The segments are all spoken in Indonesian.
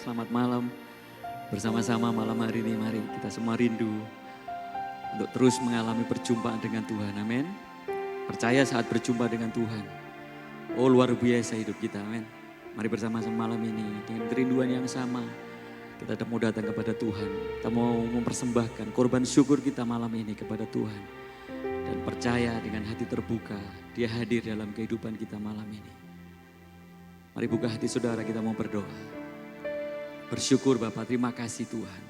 selamat malam. Bersama-sama malam hari ini mari kita semua rindu untuk terus mengalami perjumpaan dengan Tuhan, amin. Percaya saat berjumpa dengan Tuhan, oh luar biasa hidup kita, amin. Mari bersama-sama malam ini dengan kerinduan yang sama, kita mau datang kepada Tuhan. Kita mau mempersembahkan korban syukur kita malam ini kepada Tuhan. Dan percaya dengan hati terbuka, Dia hadir dalam kehidupan kita malam ini. Mari buka hati saudara, kita mau berdoa. Bersyukur Bapak, terima kasih Tuhan.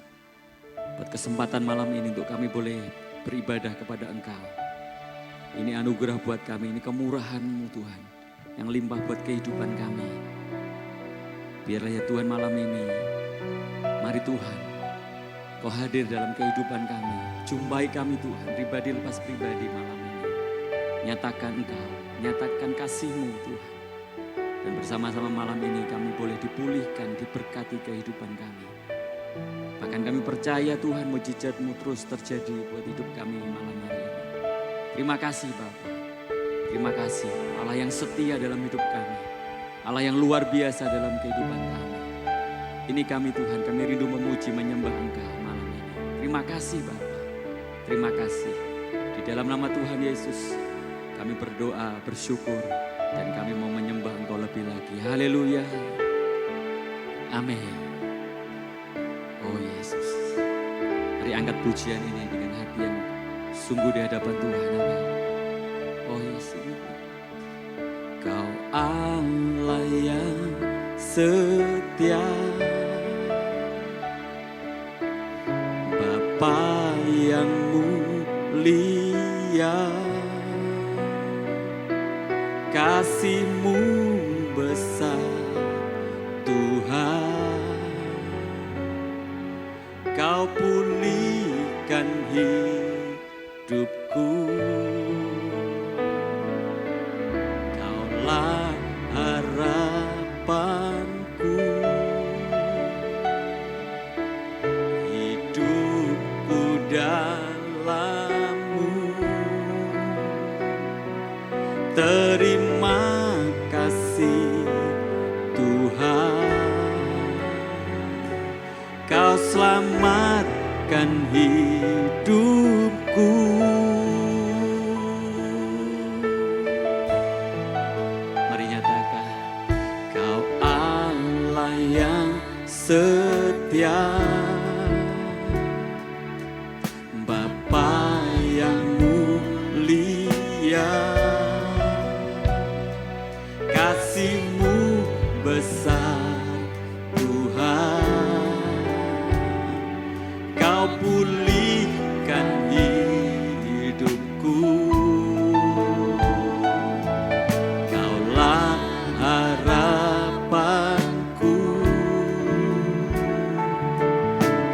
Buat kesempatan malam ini untuk kami boleh beribadah kepada Engkau. Ini anugerah buat kami, ini kemurahan-Mu Tuhan. Yang limpah buat kehidupan kami. Biarlah ya Tuhan malam ini, mari Tuhan, Kau hadir dalam kehidupan kami. Jumpai kami Tuhan, pribadi lepas pribadi malam ini. Nyatakan Engkau, nyatakan kasih-Mu Tuhan. Dan bersama-sama malam ini kami boleh dipulihkan, diberkati kehidupan kami. Bahkan kami percaya Tuhan mujizat-Mu terus terjadi buat hidup kami malam hari ini. Terima kasih Bapa. Terima kasih Allah yang setia dalam hidup kami. Allah yang luar biasa dalam kehidupan kami. Ini kami Tuhan, kami rindu memuji menyembah Engkau malam ini. Terima kasih Bapa. Terima kasih. Di dalam nama Tuhan Yesus kami berdoa, bersyukur. Dan kami mau menyembah Engkau lebih lagi. Haleluya. Amin. Oh Yesus. Mari angkat pujian ini dengan hati yang sungguh di hadapan Tuhan. Amin. Oh Yesus. Kau Allah yang setia. Bapa yang mulia. Kasih-Mu besar Tuhan, Kau pulihkan hidupku, Kaulah harapanku, hidupku dalam-Mu. Terima kasih Tuhan, Kau selamatkan hidupku. Mari nyatakan, Kau Allah yang setia, Bapa yang mulia. Kasih-Mu besar Tuhan, Kau pulihkan hidupku, Kaulah harapanku,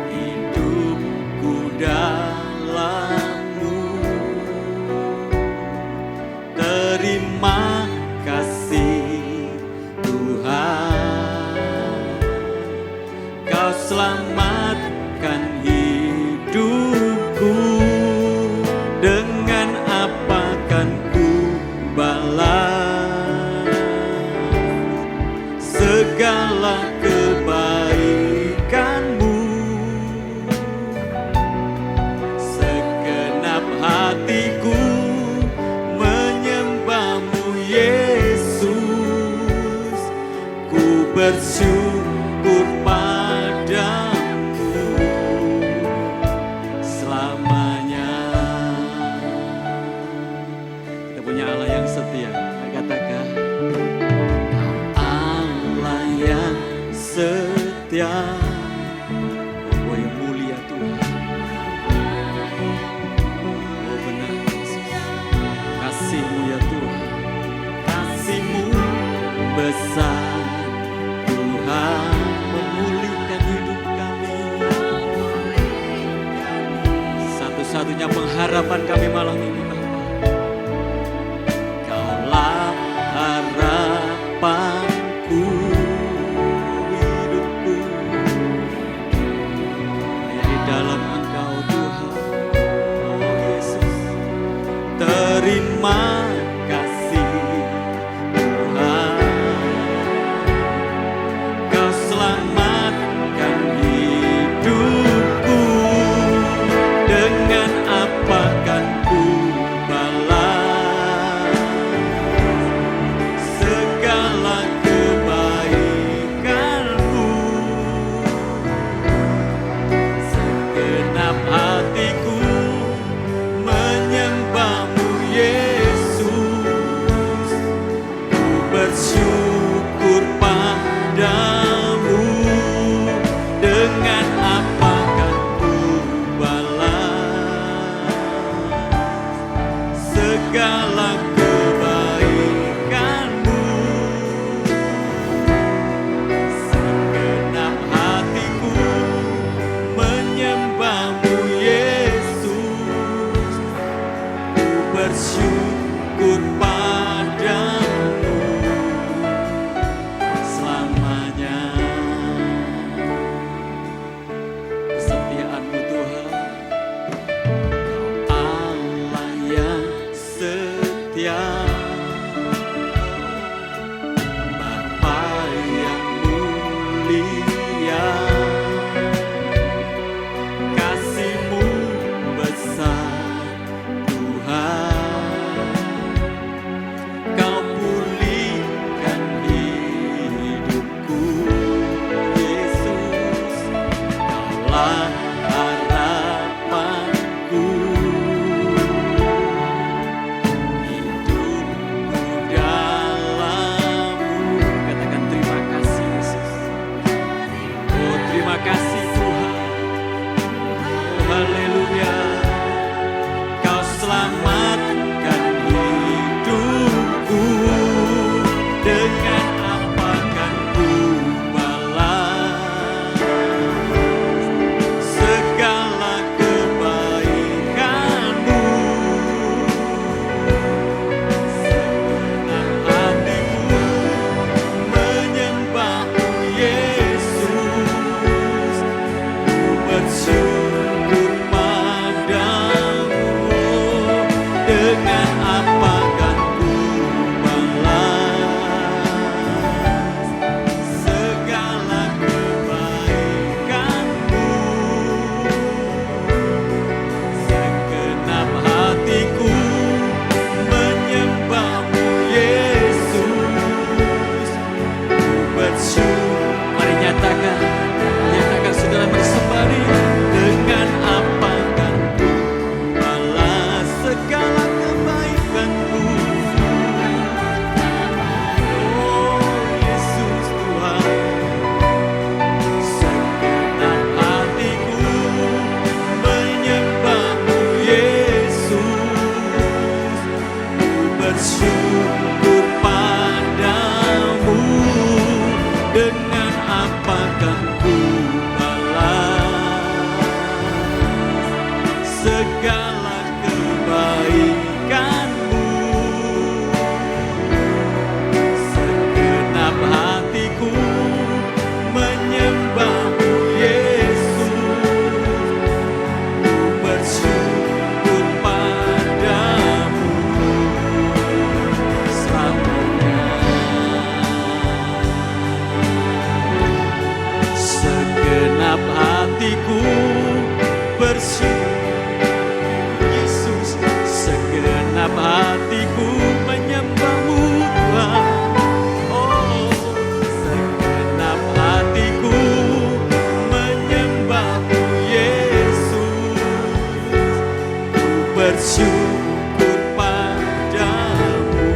hidupku dalam-Mu. Terima kasih Tuhan, Kau selamatkan hidupku. Dengan apa kan ku balas segala kebaikan-Mu? Segenap hatiku menyembah-Mu Yesus, ku bersyukur padamu selamanya. Kita punya Allah yang setia. Mari katakan, Kau Allah yang setia. Oh yang mulia Tuhan. Oh benar Yesus. Kasih-Mu ya Tuhan. Kasih-Mu besar Tuhan, memulihkan hidup kami. Satu-satunya pengharapan kami malam ini Bapa. Kaulah harapanku, hidupku hanya di dalam Engkau Tuhan. Oh Yesus, terima kasih Tuhan. mulia, kasih-Mu besar Tuhan. Kau pulihkan hidupku, Yesus, Kaulah harapanku. Hidupku dalam-Mu. Katakan terima kasih Yesus. Oh terima kasih Tuhan. Oh haleluya. Kau selamatkan hidupku. Dengan apa kan ku balas segala kebaikan-Mu? Segenap hatiku menyembah-Mu, Yesus. Ku bersyukur padamu. Dengan apa kan ku balas segala kebaikan-Mu? Segenap hatiku menyembah-Mu, Yesus. Ku bersyukur. Mari nyatakan saudara bersembari. Dengan apa kan ku balas segala kebaikan-Mu? Oh Yesus Tuhan. Segenap hatiku menyembah-Mu, Yesus. Ku bersyukur padamu. Dengan apa kan ku balas segala kebaikan-Mu? Segenap hatiku menyembah-Mu, Yesus. Ku bersyukur padamu selamanya. Segenap hatiku bersyukur, Yesus. Segenap hatiku menyembah-Mu, Tuhan. Oh, segenap hatiku menyembah-Mu, Yesus. Ku bersyukur padamu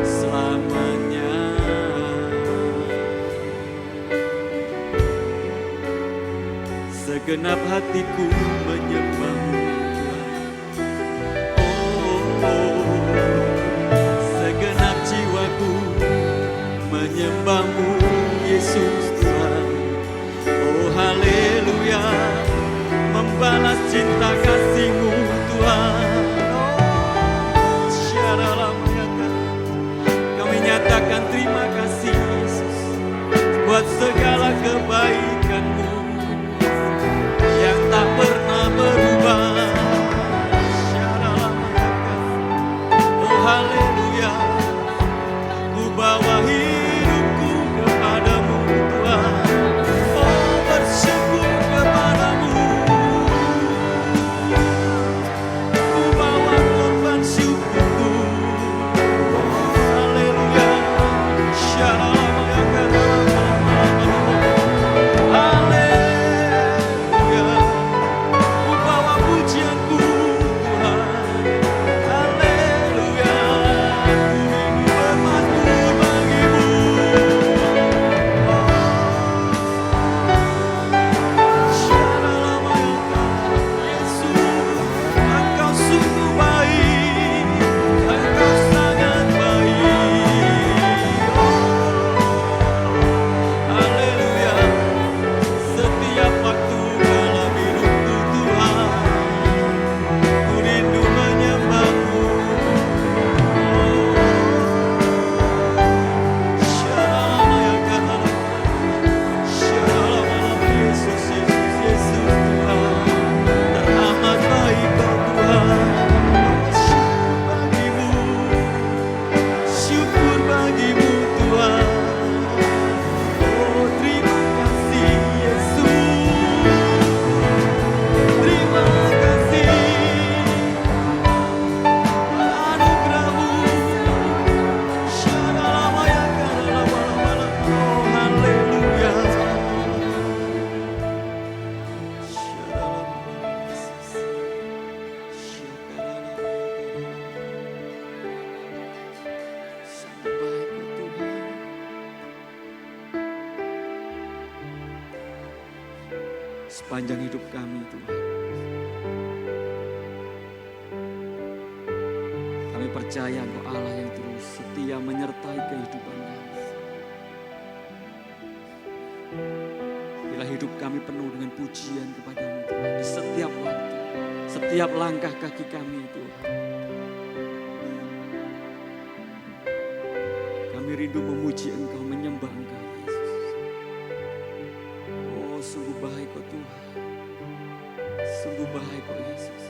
selamanya. Segenap hatiku menyembah-Mu, Tuhan. Oh, segenap jiwaku menyembah-Mu, Yesus Tuhan. Oh haleluya. Membalas cinta kasih-Mu, Tuhan. Oh syaralamayaka. Kami nyatakan terima kasih Yesus buat segala kebaikan-Mu yang tak pernah berubah. Syaralamayaka. Oh haleluya. Ku bawa hidupku kepadamu, Tuhan. Oh bersyukur kepadamu. Ku bawa korban syukurku. Oh haleluya. Syaralamayaka. sepanjang hidup kami Tuhan. Kami percaya Engkau Allah yang terus setia menyertai kehidupan kami. Bila hidup kami penuh dengan pujian kepada-Mu Tuhan, di setiap waktu, setiap langkah kaki kami Tuhan. Kami rindu memuji Engkau, menyembah Engkau Yesus. Oh sungguh baik Kau Tuhan, sungguh baik Kau Yesus.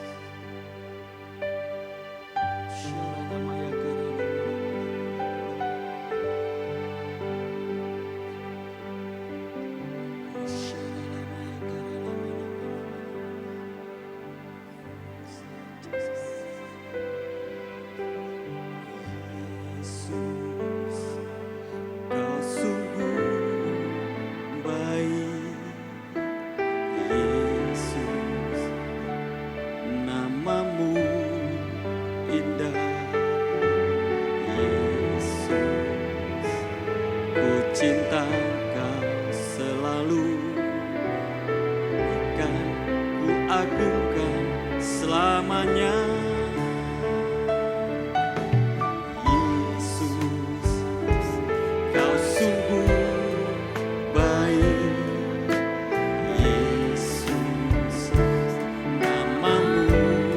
Cinta Kau selalu, kan ku agungkan selamanya. Yesus, Kau sungguh baik. Yesus, nama-Mu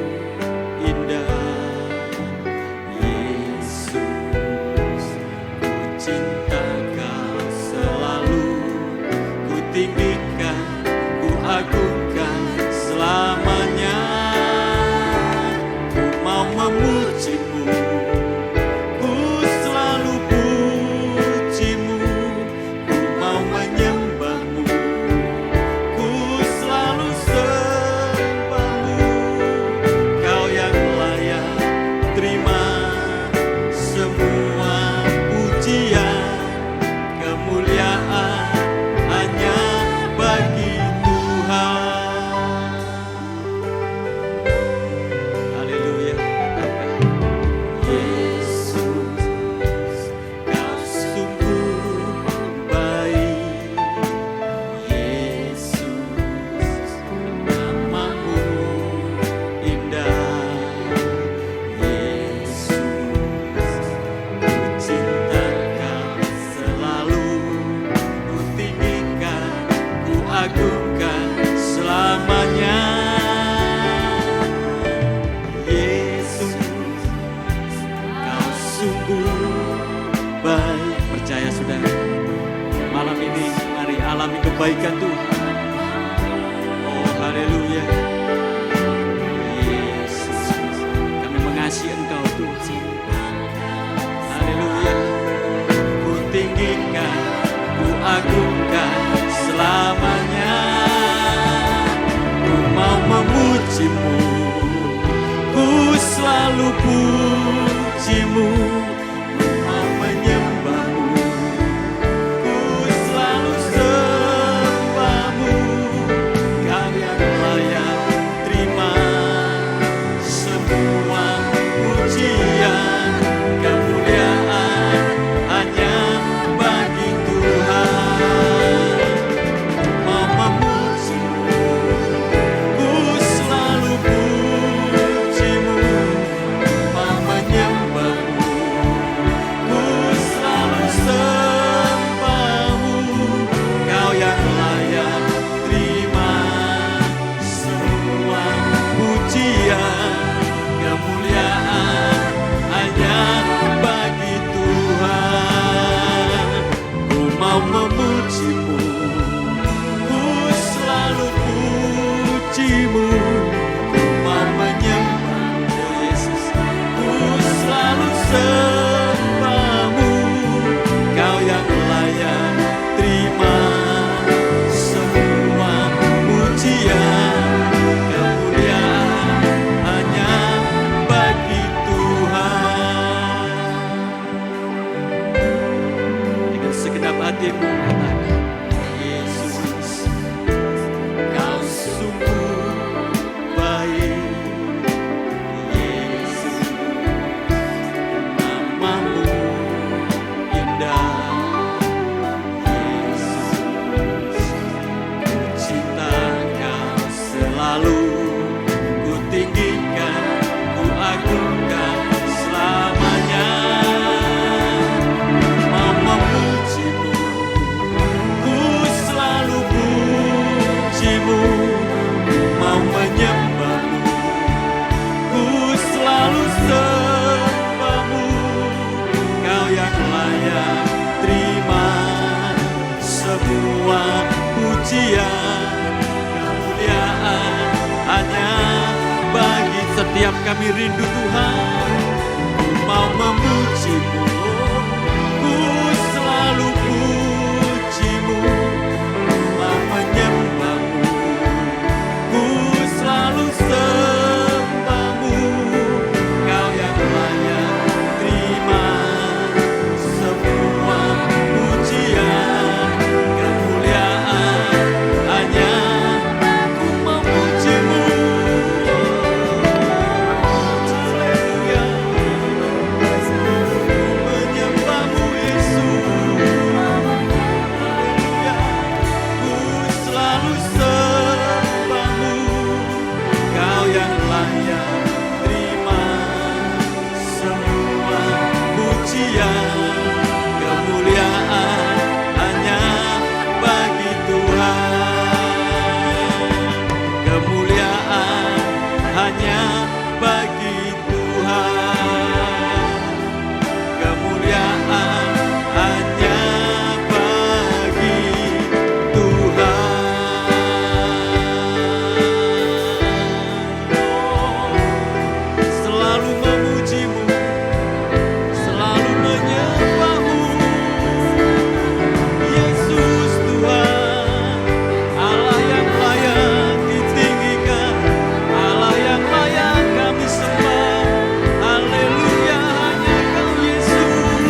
indah. Yesus, ku cinta tinggikan, ku agungkan selamanya. Ku mau memuji-Mu, ku selalu puji-Mu. Ku mau menyembah-Mu, ku selalu sembah-Mu. Kau yang layak terima semua pujian, kemuliaan hanya bagi Tuhan. Haleluya. Yesus, Kau sungguh baik. Yesus, nama-Mu indah. Yesus, ku cinta Kau selalu, ku tinggikan, ku agungkan selamanya. Yesus, Kau sungguh baik. Percaya saudara, malam ini mari alami kebaikan Tuhan. Oh haleluya. Yesus, kami mengasihi Engkau Tuhan. Haleluya. Ku tinggikan, ku agungkan selamanya. Ku mau memuji-Mu, ku selalu puji-Mu. Ku mau menyembah-Mu, ku selalu sembah-Mu. semua pujian, kemuliaan hanya bagi. Setiap kami rindu Tuhan, ku mau memuji-Mu, ku selalu puji-Mu, mau menyembah-Mu, ku selalu sembah-Mu. Kau yang layak terima semua pujian, kemuliaan hanya ku memuji-Mu. Haleluya, menyembah-Mu Yesus. Haleluya, ku selalu sembah-Mu. Kau yang layak terima semua pujian, kemuliaan hanya bagi Tuhan. Kemuliaan hanya bagi Tuhan. Kemuliaan hanya bagi Tuhan. Selalu memuji-Mu, selalu menyembah-Mu. Yesus Tuhan, Allah yang layak ditinggikan, Allah yang layak kami sembah. Haleluya, hanya Kau Yesus.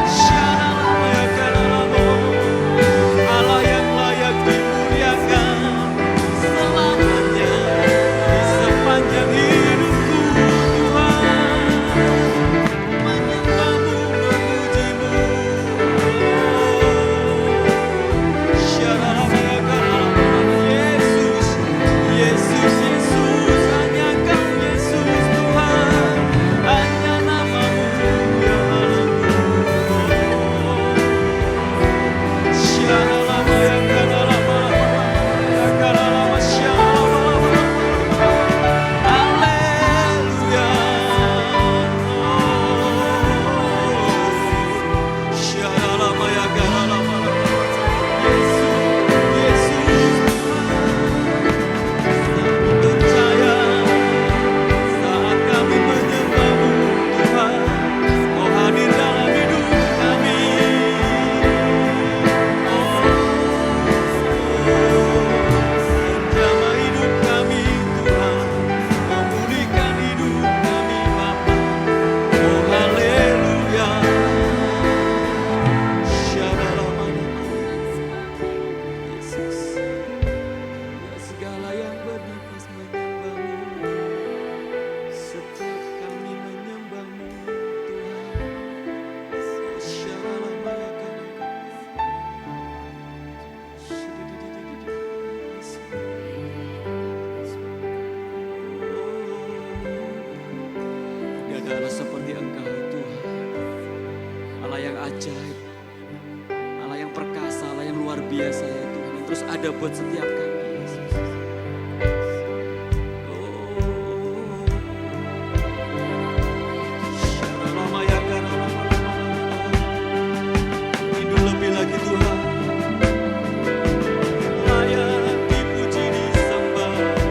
Syaralayakaralamo, Allah yang layak dimuliakan selamanya di sepanjang hidupku Tuhan. Menyembah-Mu, memuji-Mu. Syaralayakaralamo, Yesus, Yesus, Yesus, hanya Kau Yesus Tuhan, hanya nama-Mu ya Allah. Syaralayakaralamo, yakaralamo, syaralayakaralamo. Haleluya. Syaralayakaralamo. Yesus, Yesus kami percaya saat kami menyembah-Mu Tuhan, Kau hadir dalam hidup kami. Menjamah hidup kami Tuhan, memulihkan hidup kami Bapa. Oh haleluya. Syaralayakaralamo. Yesus, ya segala yang bernafas menyembah-Mu. Setiap kami menyembah-Mu Tuhan. Oh syaralayakaralamo. Tiada Allah seperti Engkau Tuhan, Allah yang ajaib, Allah yang perkasa, Allah yang luar biasa ya Tuhan, yang terus ada buat setiap kami Yesus. Syaralayakaralamo. Rindu lebih lagi Tuhan, layak dipuji disembah.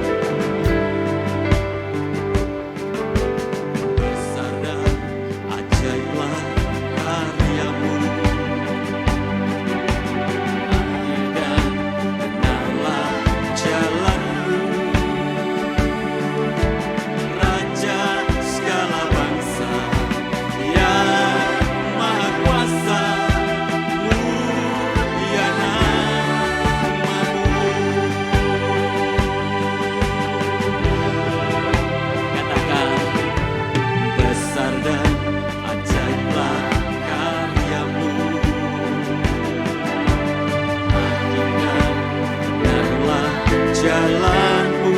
Besar dan ajaiblah karya-Mu, adil dan benarlah jalan-Mu. Raja segala bangsa yang maha kuasa, mulia nama-Mu. Katakan, besar dan ajaiblah karya-Mu, adil dan benarlah jalan-Mu.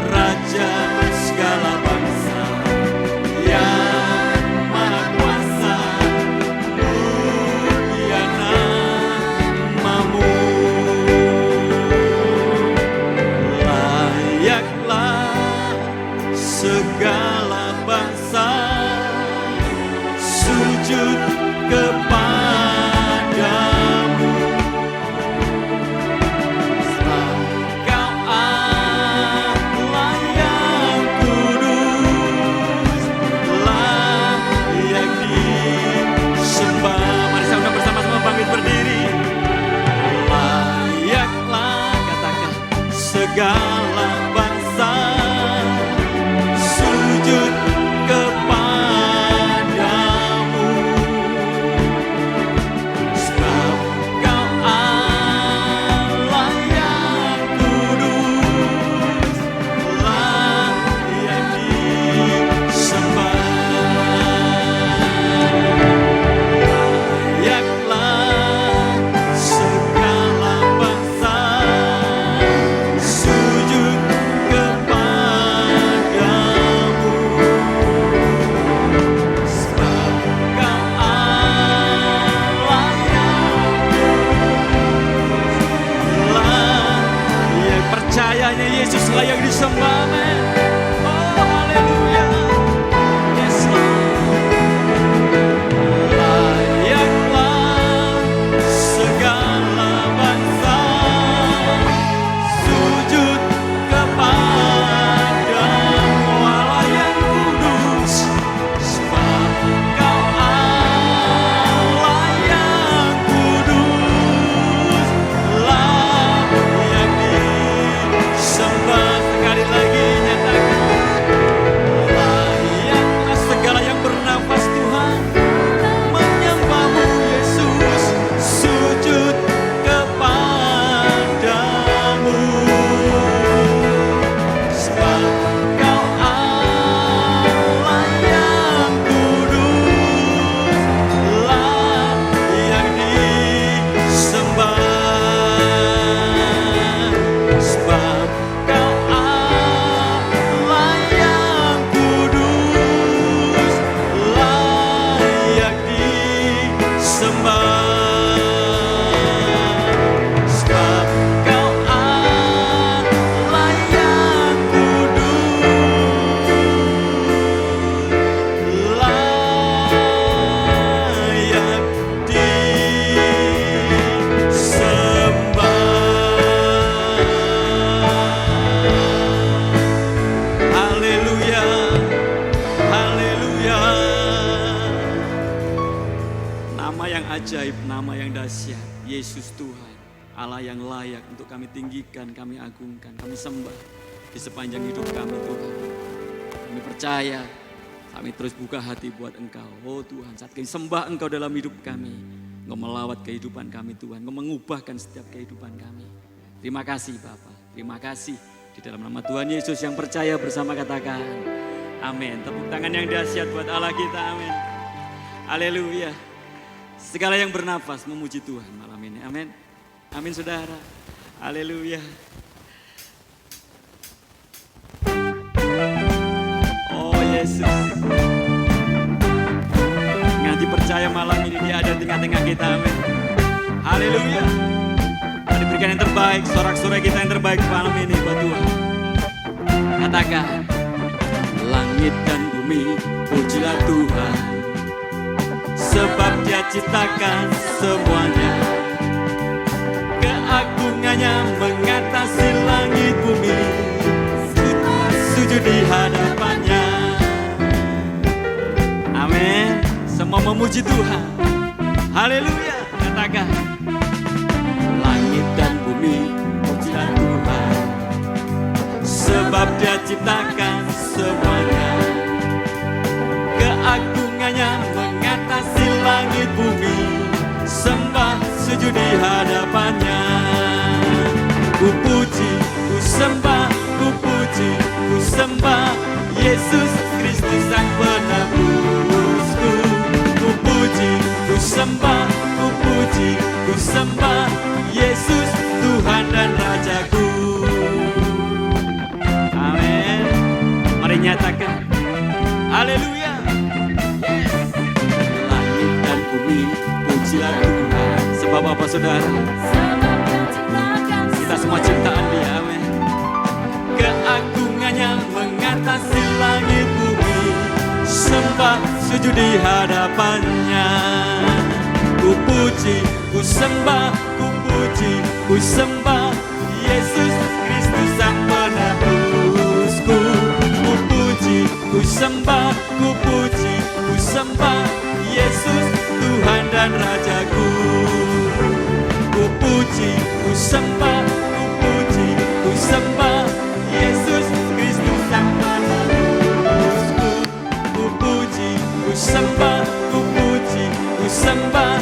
Raja segala bangsa yang maha kuasa, mulia nama-Mu. Layaklah segala bangsa sujud kepada yang dahsyat, Yesus Tuhan, Allah yang layak untuk kami tinggikan, kami agungkan, kami sembah di sepanjang hidup kami Tuhan. Kami percaya, kami terus buka hati buat Engkau. Oh Tuhan, saat kami sembah Engkau dalam hidup kami, Engkau melawat kehidupan kami Tuhan, Engkau mengubahkan setiap kehidupan kami. Terima kasih Bapa, terima kasih. Di dalam nama Tuhan Yesus yang percaya bersama katakan, amin. Tepuk tangan yang dahsyat buat Allah kita, amin. Haleluya. Segala yang bernafas memuji Tuhan malam ini, amin. Amin saudara, haleluya. Oh Yesus, nganti percaya malam ini Dia ada di tengah-tengah kita, amin. Haleluya. Diberikan yang terbaik, sorak-sorai kita yang terbaik malam ini buat Tuhan. Katakan, langit dan bumi pujilah Tuhan, sebab Dia ciptakan semuanya. Keagungannya mengatasi langit bumi, sujud di hadapannya. Amin. Semua memuji Tuhan. Haleluya. Katakan, langit dan bumi pujilah Tuhan, sebab Dia ciptakan semuanya. Keagungannya mengatasi langit bumi, sembah sujud di hadapannya. Ku puji, ku sembah, ku puji, ku sembah Yesus Kristus Sang Penebusku. Ku puji, ku sembah, ku puji, ku sembah Yesus Tuhan dan Rajaku. Amin. Mari nyatakan, haleluya. Yes. Langit dan bumi pujilah Tuhan. Sebab apa saudara? Kita semua ciptaan Dia, amin. Keagungannya mengatasi langit bumi, sembah sujud di hadapannya. Ku puji, ku sembah, ku puji, ku sembah Yesus Kristus Sang Penebusku. Ku puji, ku sembah, ku puji, ku sembah Yesus Tuhan dan Rajaku. Ku puji, ku sembah, ku puji, ku sembah Yesus Kristus Sang Penebusku. Ku puji, ku sembah, ku puji, ku sembah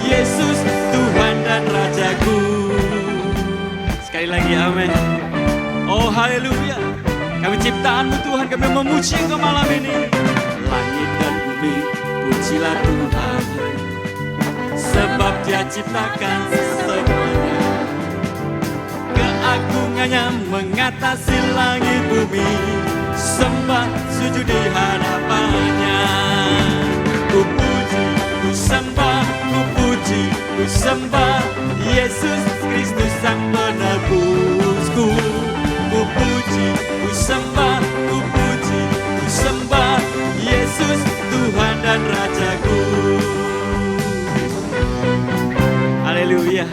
Yesus Tuhan dan Rajaku. Sekali lagi amin. Oh haleluya. Kami ciptaan-Mu Tuhan, kami memuji Engkau malam ini. Langit dan bumi pujilah Tuhan, sebab Dia ciptakan semuanya. Keagungannya mengatasi langit bumi, sembah sujud di hadapannya. Ku puji, ku sembah, ku puji, ku sembah Yesus Kristus Sang Penebusku. Ku puji, ku sembah, ku puji, ku sembah Yesus Tuhan dan Rajaku. Haleluya.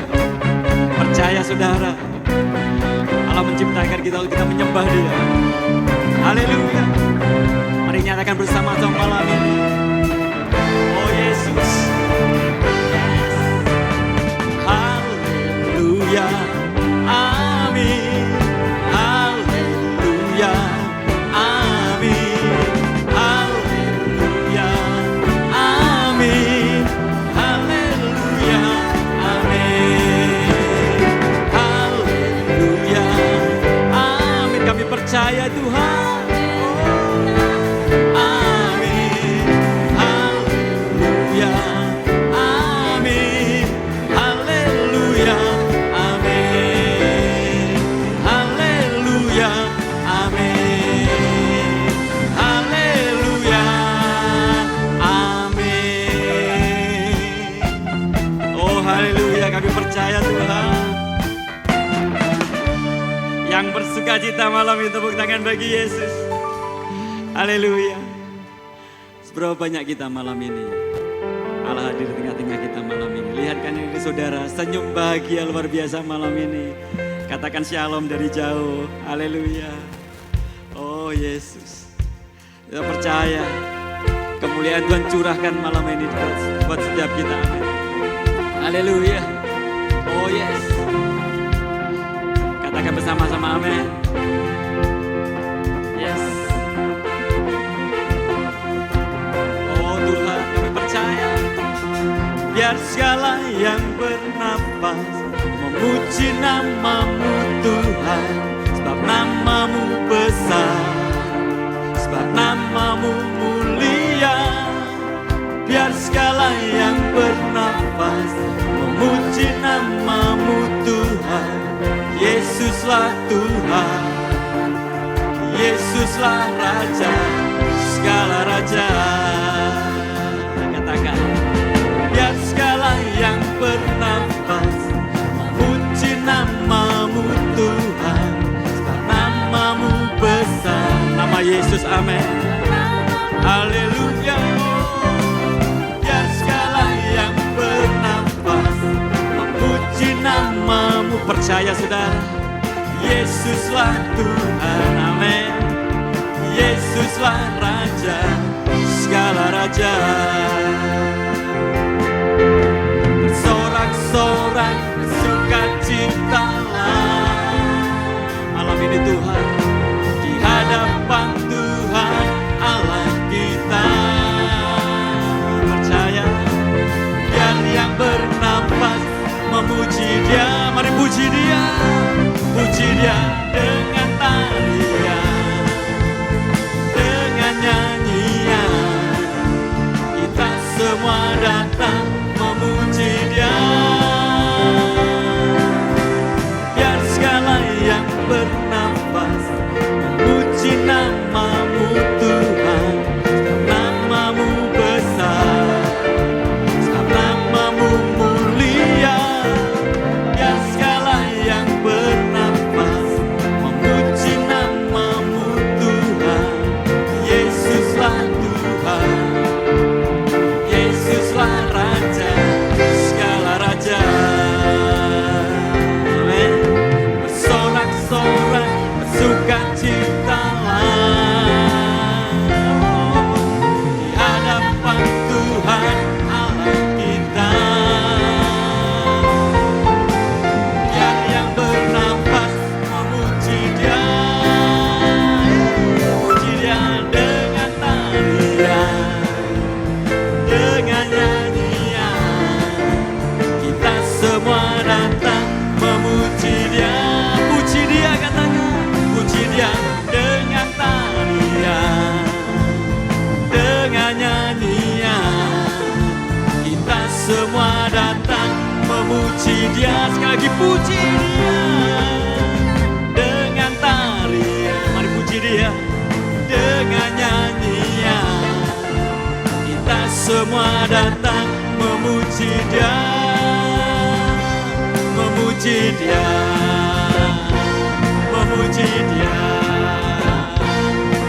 Percaya saudara, Allah menciptakan kita untuk kita menyembah Dia. Haleluya. Mari nyatakan bersama-sama malam ini. Oh Yesus. Haleluya. Amin. Haleluya. Amin. Haleluya. Amin. Haleluya. Amin. Haleluya. Amin. Kami percaya Tuhan. Percaya Tuhan. Yang bersuka cita malam ini tepuk tangan bagi Yesus. Haleluya. Seberapa banyak kita malam ini Allah hadir di tengah-tengah kita malam ini. Lihatkan ini saudara, senyum bahagia luar biasa malam ini. Katakan shalom dari jauh. Haleluya. Oh Yesus, kita percaya kemuliaan Tuhan curahkan malam ini buat setiap kita. Amin. Haleluya. Oh yes. Katakan bersama-sama amin. Yes. Oh Tuhan, kami percaya. Biar segala yang bernafas memuji nama-Mu Tuhan. Sebab nama-Mu besar, sebab nama-Mu mulia. Biar segala yang bernafas memuji nama-Mu Tuhan. Yesuslah Tuhan, Yesuslah Raja, segala Raja. Katakan, biar segala yang bernafas memuji nama-Mu Tuhan. Sebab nama-Mu besar, nama Yesus, amin. Haleluya. Biar segala yang bernafas memuji nama-Mu. Percaya saudara, Yesuslah Tuhan, amin. Yesuslah Raja, segala Raja. Bersorak-sorak sukacitalah malam ini Tuhan, di hadapan Tuhan Allah kita. Percaya, biar yang bernafas memuji Dia. Mari puji Dia, puji Dia dengan tarian, dengan nyanyian. Kita semua datang memuji Dia. Biar segala yang bernafas memuji nama-Mu Tuhan. Nama-Mu besar, sebab nama-Mu mulia. Biar segala yang bernafas memuji nama-Mu Tuhan. Yesuslah Tuhan, Yesuslah Raja, segala Raja. Amin. Bersorak-sorak bersukacitalah di hadapan Tuhan Allah kita. Biar yang bernafas memuji Dia, puji Dia dengan tarian, dengan nyanyian. Kita semua datang memuji Dia. Puji Dia, katakan, puji Dia dengan tarian, dengan nyanyian. Kita semua datang memuji Dia. Sekali lagi puji Dia dengan tarian. Mari puji Dia dengan nyanyian. Kita semua datang memuji Dia, memuji Dia, memuji Dia,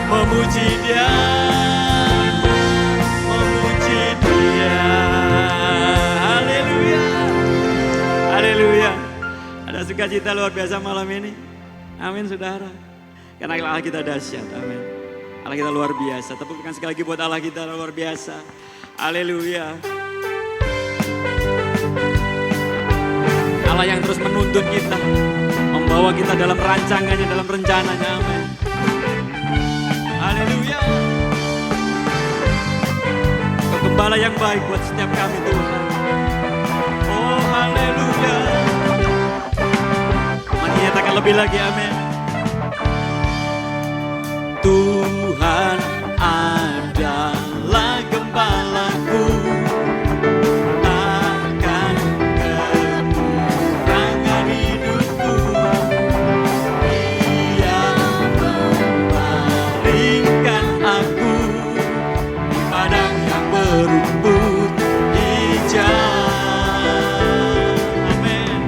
memuji Dia, memuji Dia. Haleluya, haleluya. Ada sukacita luar biasa malam ini. Amin saudara. Karena Allah kita dahsyat, amin. Allah kita luar biasa. Tepuk tangan sekali lagi buat Allah kita luar biasa. Haleluya. Allah yang terus menuntun kita, membawa kita dalam rancangannya, dalam rencananya, amin. Haleluya. Kau gembala yang baik buat setiap kami Tuhan. Oh haleluya. Menyatakan lebih lagi, amin. Tuhan adalah gembalaku, takkan kekurangan hidupku. Dia membaringkan aku di padang yang berumput hijau. Amin.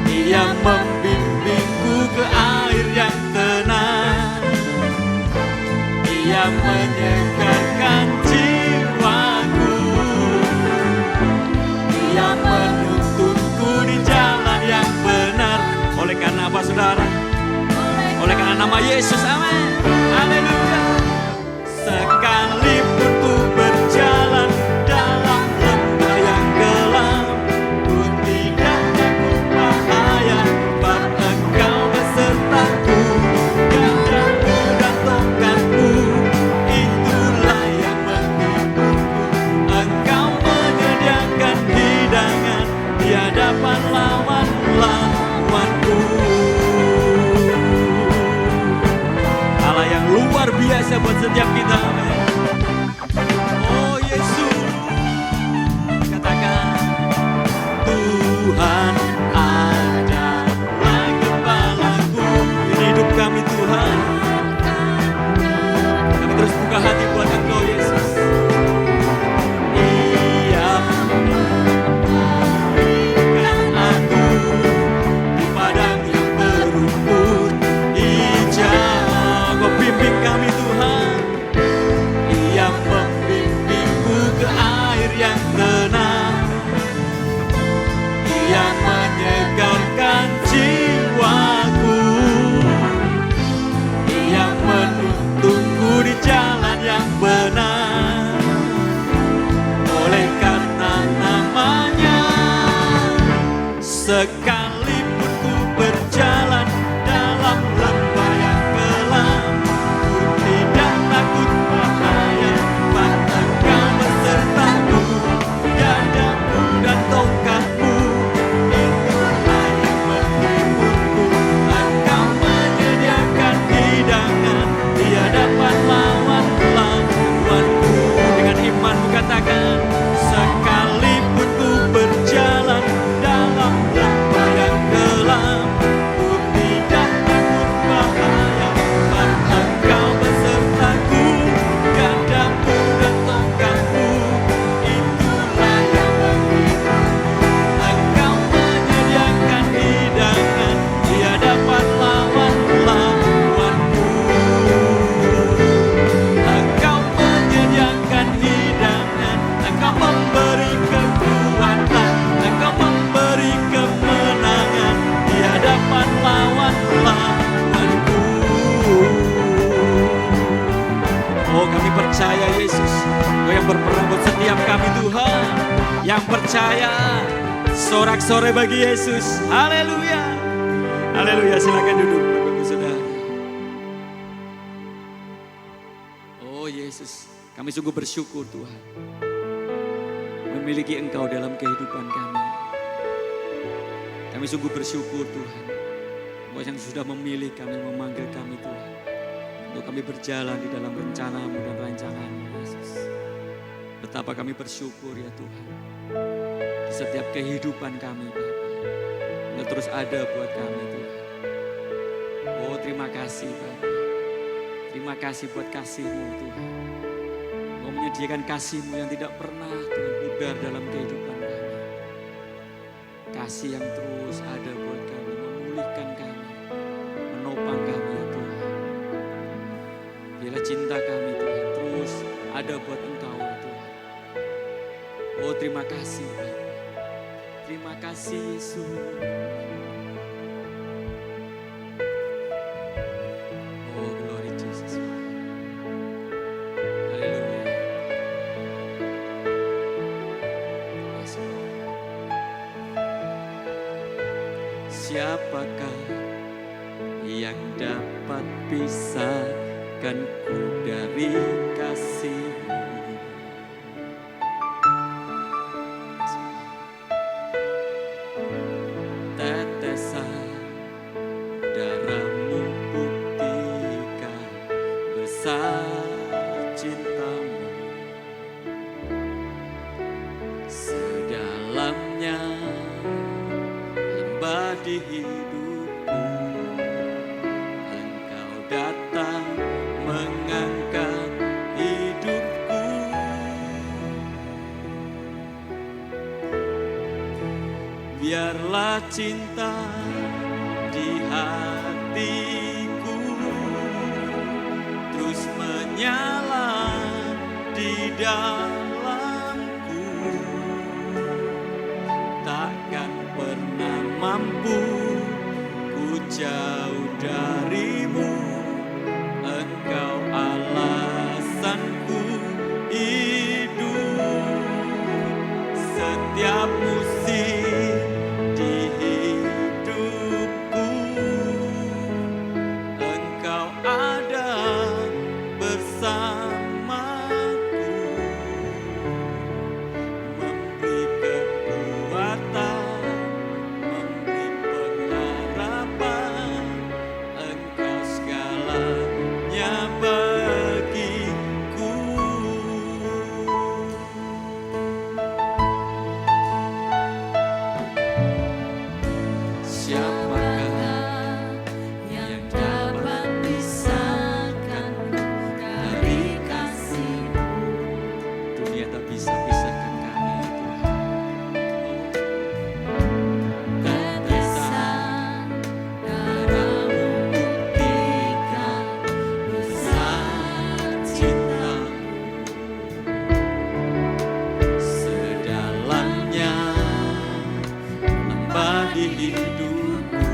Dia membimbingku ke air yang tenang. Dia menyegarkan jiwaku. Dia menuntunku di jalan yang benar. Oleh karena apa saudara? Oleh karena nama Yesus, amin. Haleluya. Sekalipun ku berjalan dalam lembah yang gelap, yang menyegarkan jiwaku, yang menuntunku di jalan yang benar. Oleh karena namanya, sekalipun ku berjalan dalam lembah yang gelap, ku tidak takut bahaya, Engkau besertaku, gadamu dan tongkatmu, itulah yang menghiburku. Engkau menyediakan hidangan di hadapan lawan-lawanku. Dengan imanmu katakan, sekalipun ku berjalan dalam lembah yang gelap, ku tidak takut bahaya, Engkau besertaku, gadamu dan tongkatmu, itulah yang menghiburku. Engkau menyediakan hidangan di hadapan lawan-lawanku. Engkau menyediakan hidangan, Engkau memberi kekuatan, Engkau memberi kemenangan di hadapan lawan-lawanku. Oh, kami percaya Yesus, Kau yang berperang buat setiap kami Tuhan. Yang percaya, sorak-sorai bagi Yesus. Haleluya. Haleluya, silakan duduk Bapak Ibu Saudara. Oh Yesus, kami sungguh bersyukur Tuhan, memiliki Engkau dalam kehidupan kami. Kami sungguh bersyukur Tuhan, Engkau yang sudah memilih kami, memanggil kami Tuhan, untuk kami berjalan di dalam rencana-Mu dan rancangan-Mu Yesus. Betapa kami bersyukur ya Tuhan, di setiap kehidupan kami Bapa, Engkau terus ada buat kami Tuhan. Oh terima kasih Bapa, terima kasih buat kasih-Mu Tuhan. Engkau menyediakan kasih-Mu yang tidak pernah Tuhan pudar dalam kehidupan kami. Kasih yang terus ada buat kami, memulihkan kami, menopang kami ya Tuhan. Bila cinta kami Tuhan terus ada buat Engkau ya Tuhan. Oh terima kasih Bapa, terima kasih Yesus. Oh glory Jesus. Haleluya. Yes, Lord. Siapakah yang dapat pisahkanku dari kasih-Mu? Tetesan darah-Mu buktikan besar cinta-Mu. Sedalamnya hamba di hidupku, Engkau datang mengangkat hidupku. Biarlah cinta di hatiku terus menyala di dalamku, takkan pernah mampu ku jauh dari-Mu. Engkau alasanku hidup setiap musim di hidupku. Engkau ada bersamaku, memberi kekuatan, memberi hidupku.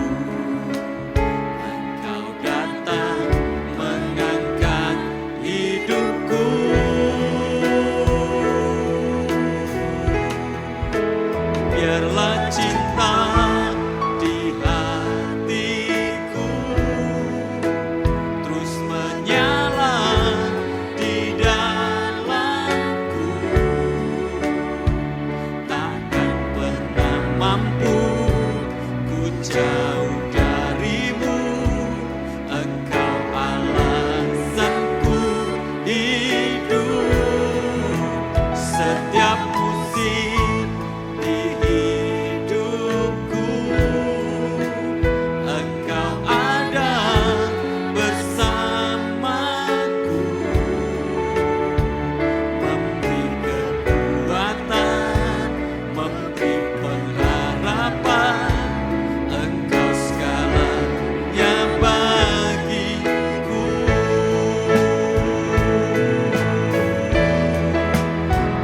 Engkau datang mengangkat hidupku. Biarlah cinta di hatiku terus menyala di dalamku. Takkan pernah mampu ku jauh darimu. Engkau alasanku hidup. Setiap musim di hidupku Engkau ada bersamaku, memberi kekuatan, memberi pengharapan. Engkau segalanya bagiku.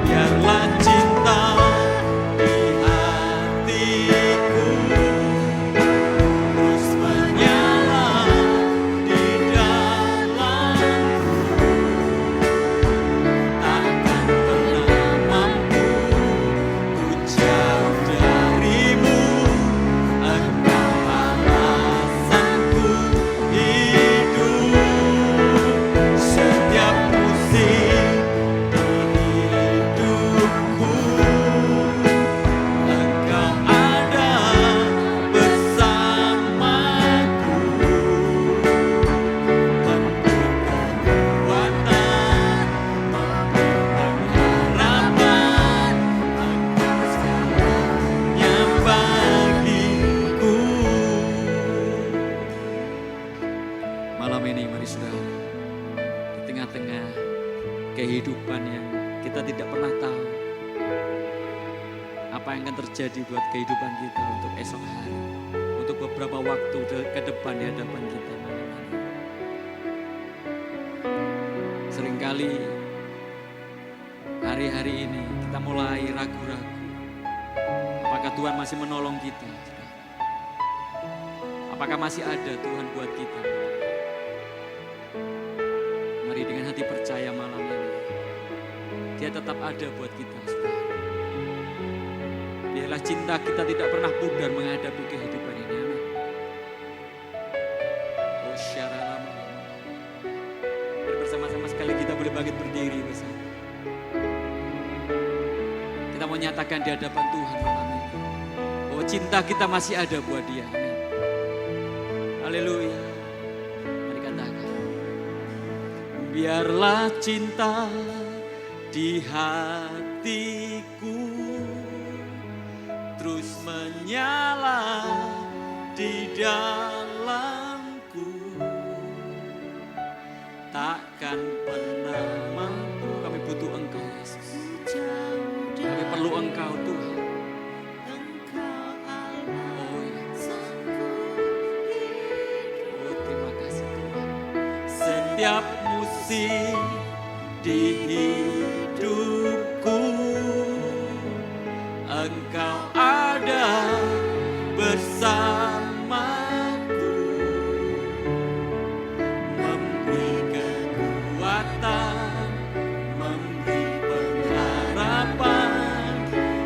Biarlah cinta di hatiku terus menyala di dalamku. Takkan pernah mampu ku jauh darimu. Engkau alasanku hidup. Setiap musim di hidupku Engkau ada bersamaku, memberi kekuatan, memberi pengharapan. Engkau segalanya bagiku. Malam ini mari saudara, di tengah-tengah kehidupan yang kita tidak pernah tahu apa yang akan terjadi buat kehidupan kita untuk esok hari, untuk beberapa waktu ke depan di hadapan kita malam ini. Seringkali hari-hari ini kita mulai ragu-ragu. Apakah Tuhan masih menolong kita? Saudara? Apakah masih ada Tuhan buat kita? Mari dengan hati percaya malam ini, Dia tetap ada buat kita, saudara. Biarlah cinta kita tidak pernah pudar menghadapi kehidupan ini. Amin. Oh syara lama. Mari bersama-sama sekali kita boleh bangkit berdiri bersama. Kita mau nyatakan di hadapan Tuhan malam ini bahwa cinta kita masih ada buat Dia. Amin. Haleluya. Mari katakan. Biarlah cinta di hatiku terus menyala di dalamku. Takkan pernah mampu. Kami butuh Engkau, Yesus. Kami perlu Engkau, Tuhan. Oh ya. Oh terima kasih Tuhan. Setiap musim di hidupku Engkau ada bersamaku, memberi kekuatan, memberi pengharapan.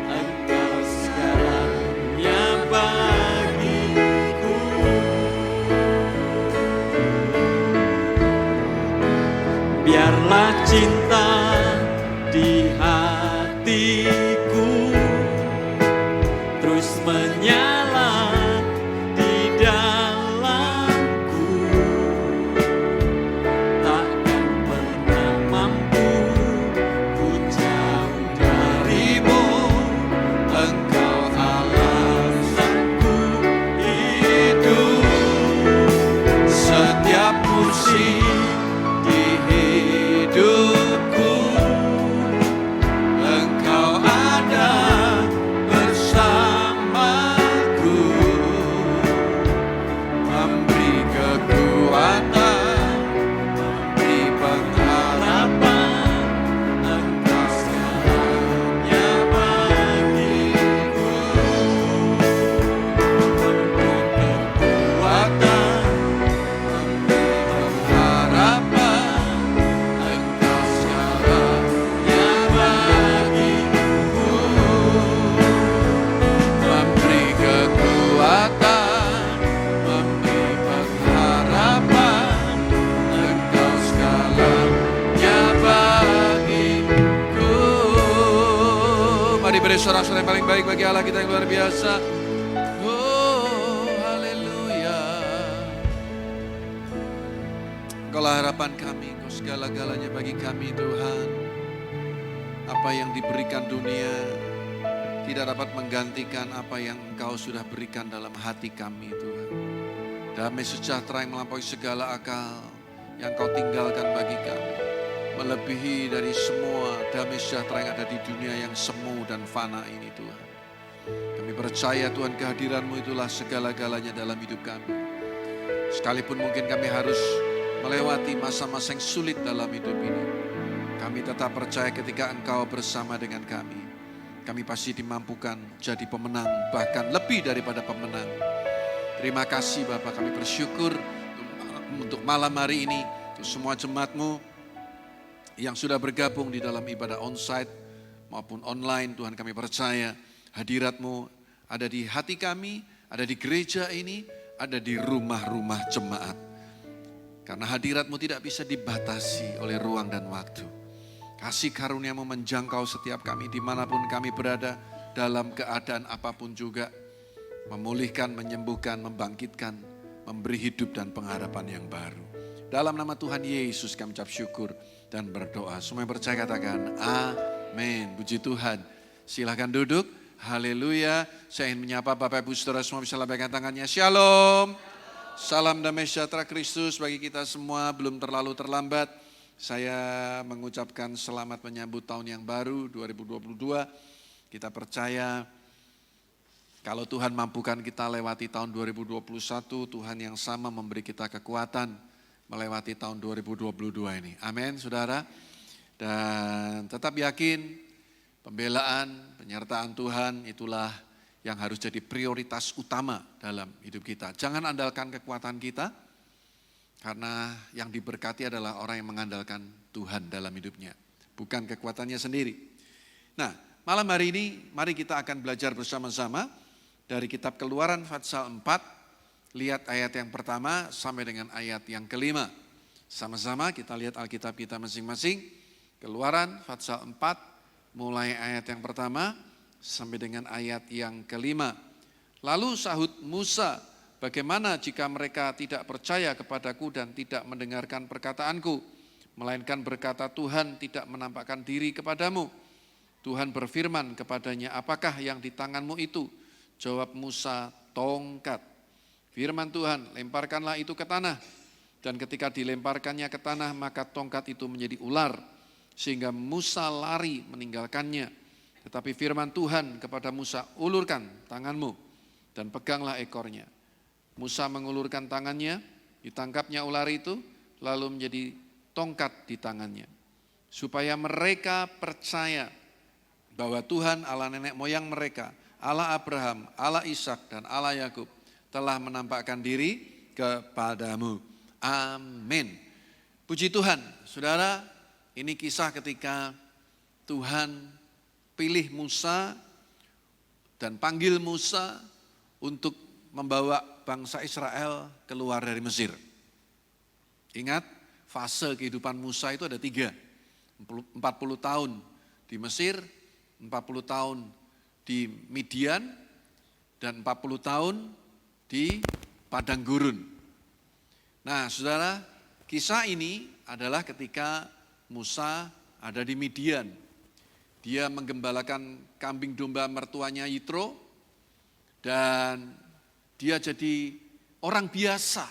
Engkau segalanya bagiku. Biarlah cinta di hatiku terus menyala di dalamku. Takkan pernah mampu ku jauh darimu. Engkau alasanku hidup. Setiap musim di hidupku Engkau ada bersamaku, terbaik bagi Allah kita yang luar biasa. Oh, haleluya. Engkaulah harapan kami, Engkau segala-galanya bagi kami Tuhan. Apa yang diberikan dunia tidak dapat menggantikan apa yang Engkau sudah berikan dalam hati kami Tuhan. Damai sejahtera yang melampaui segala akal yang Kau tinggalkan bagi kami. Melebihi dari semua damai sejahtera yang ada di dunia yang semu dan fana ini Tuhan. Kami percaya Tuhan kehadiran-Mu itulah segala-galanya dalam hidup kami. Sekalipun mungkin kami harus melewati masa-masa yang sulit dalam hidup ini, kami tetap percaya ketika Engkau bersama dengan kami, kami pasti dimampukan jadi pemenang, bahkan lebih daripada pemenang. Terima kasih Bapak, kami bersyukur untuk malam hari ini, untuk semua jemaat-Mu yang sudah bergabung di dalam ibadah onsite maupun online. Tuhan kami percaya hadirat-Mu ada di hati kami, ada di gereja ini, ada di rumah-rumah jemaat. Karena hadirat-Mu tidak bisa dibatasi oleh ruang dan waktu. Kasih karunia-Mu menjangkau setiap kami dimanapun kami berada, dalam keadaan apapun juga. Memulihkan, menyembuhkan, membangkitkan, memberi hidup dan pengharapan yang baru. Dalam nama Tuhan Yesus kami ucap syukur dan berdoa. Semua yang percaya katakan amin. Puji Tuhan. Silahkan duduk. Haleluya. Saya ingin menyapa Bapak Ibu Saudara semua, bisa lambaikan tangannya. Shalom. Salam damai sejahtera Kristus bagi kita semua. Belum terlalu terlambat. Saya mengucapkan selamat menyambut tahun yang baru 2022. Kita percaya kalau Tuhan mampukan kita lewati tahun 2021, Tuhan yang sama memberi kita kekuatan melewati tahun 2022 ini. Amin, saudara. Dan tetap yakin pembelaan, penyertaan Tuhan itulah yang harus jadi prioritas utama dalam hidup kita. Jangan andalkan kekuatan kita, karena yang diberkati adalah orang yang mengandalkan Tuhan dalam hidupnya, bukan kekuatannya sendiri. Nah, malam hari ini mari kita akan belajar bersama-sama dari kitab Keluaran pasal 4. Lihat ayat yang pertama sampai dengan ayat yang kelima. Sama-sama kita lihat Alkitab kita masing-masing. Keluaran pasal 4 mulai ayat yang pertama sampai dengan ayat yang kelima. Lalu sahut Musa, bagaimana jika mereka tidak percaya kepadaku dan tidak mendengarkan perkataanku, melainkan berkata Tuhan tidak menampakkan diri kepadamu. Tuhan berfirman kepadanya, apakah yang di tanganmu itu? Jawab Musa, tongkat. Firman Tuhan, lemparkanlah itu ke tanah. Dan ketika dilemparkannya ke tanah, maka tongkat itu menjadi ular. Sehingga Musa lari meninggalkannya. Tetapi firman Tuhan kepada Musa, ulurkan tanganmu dan peganglah ekornya. Musa mengulurkan tangannya, ditangkapnya ular itu, lalu menjadi tongkat di tangannya. Supaya mereka percaya bahwa Tuhan Allah nenek moyang mereka, Allah Abraham, Allah Ishak dan Allah Yakub telah menampakkan diri kepadamu. Amin. Puji Tuhan, saudara, ini kisah ketika Tuhan pilih Musa dan panggil Musa untuk membawa bangsa Israel keluar dari Mesir. Ingat, fase kehidupan Musa itu ada 3. 40 tahun di Mesir, 40 tahun di Midian, dan 40 tahun di padang gurun. Nah, saudara, kisah ini adalah ketika Musa ada di Midian. Dia menggembalakan kambing domba mertuanya Yitro, dan dia jadi orang biasa.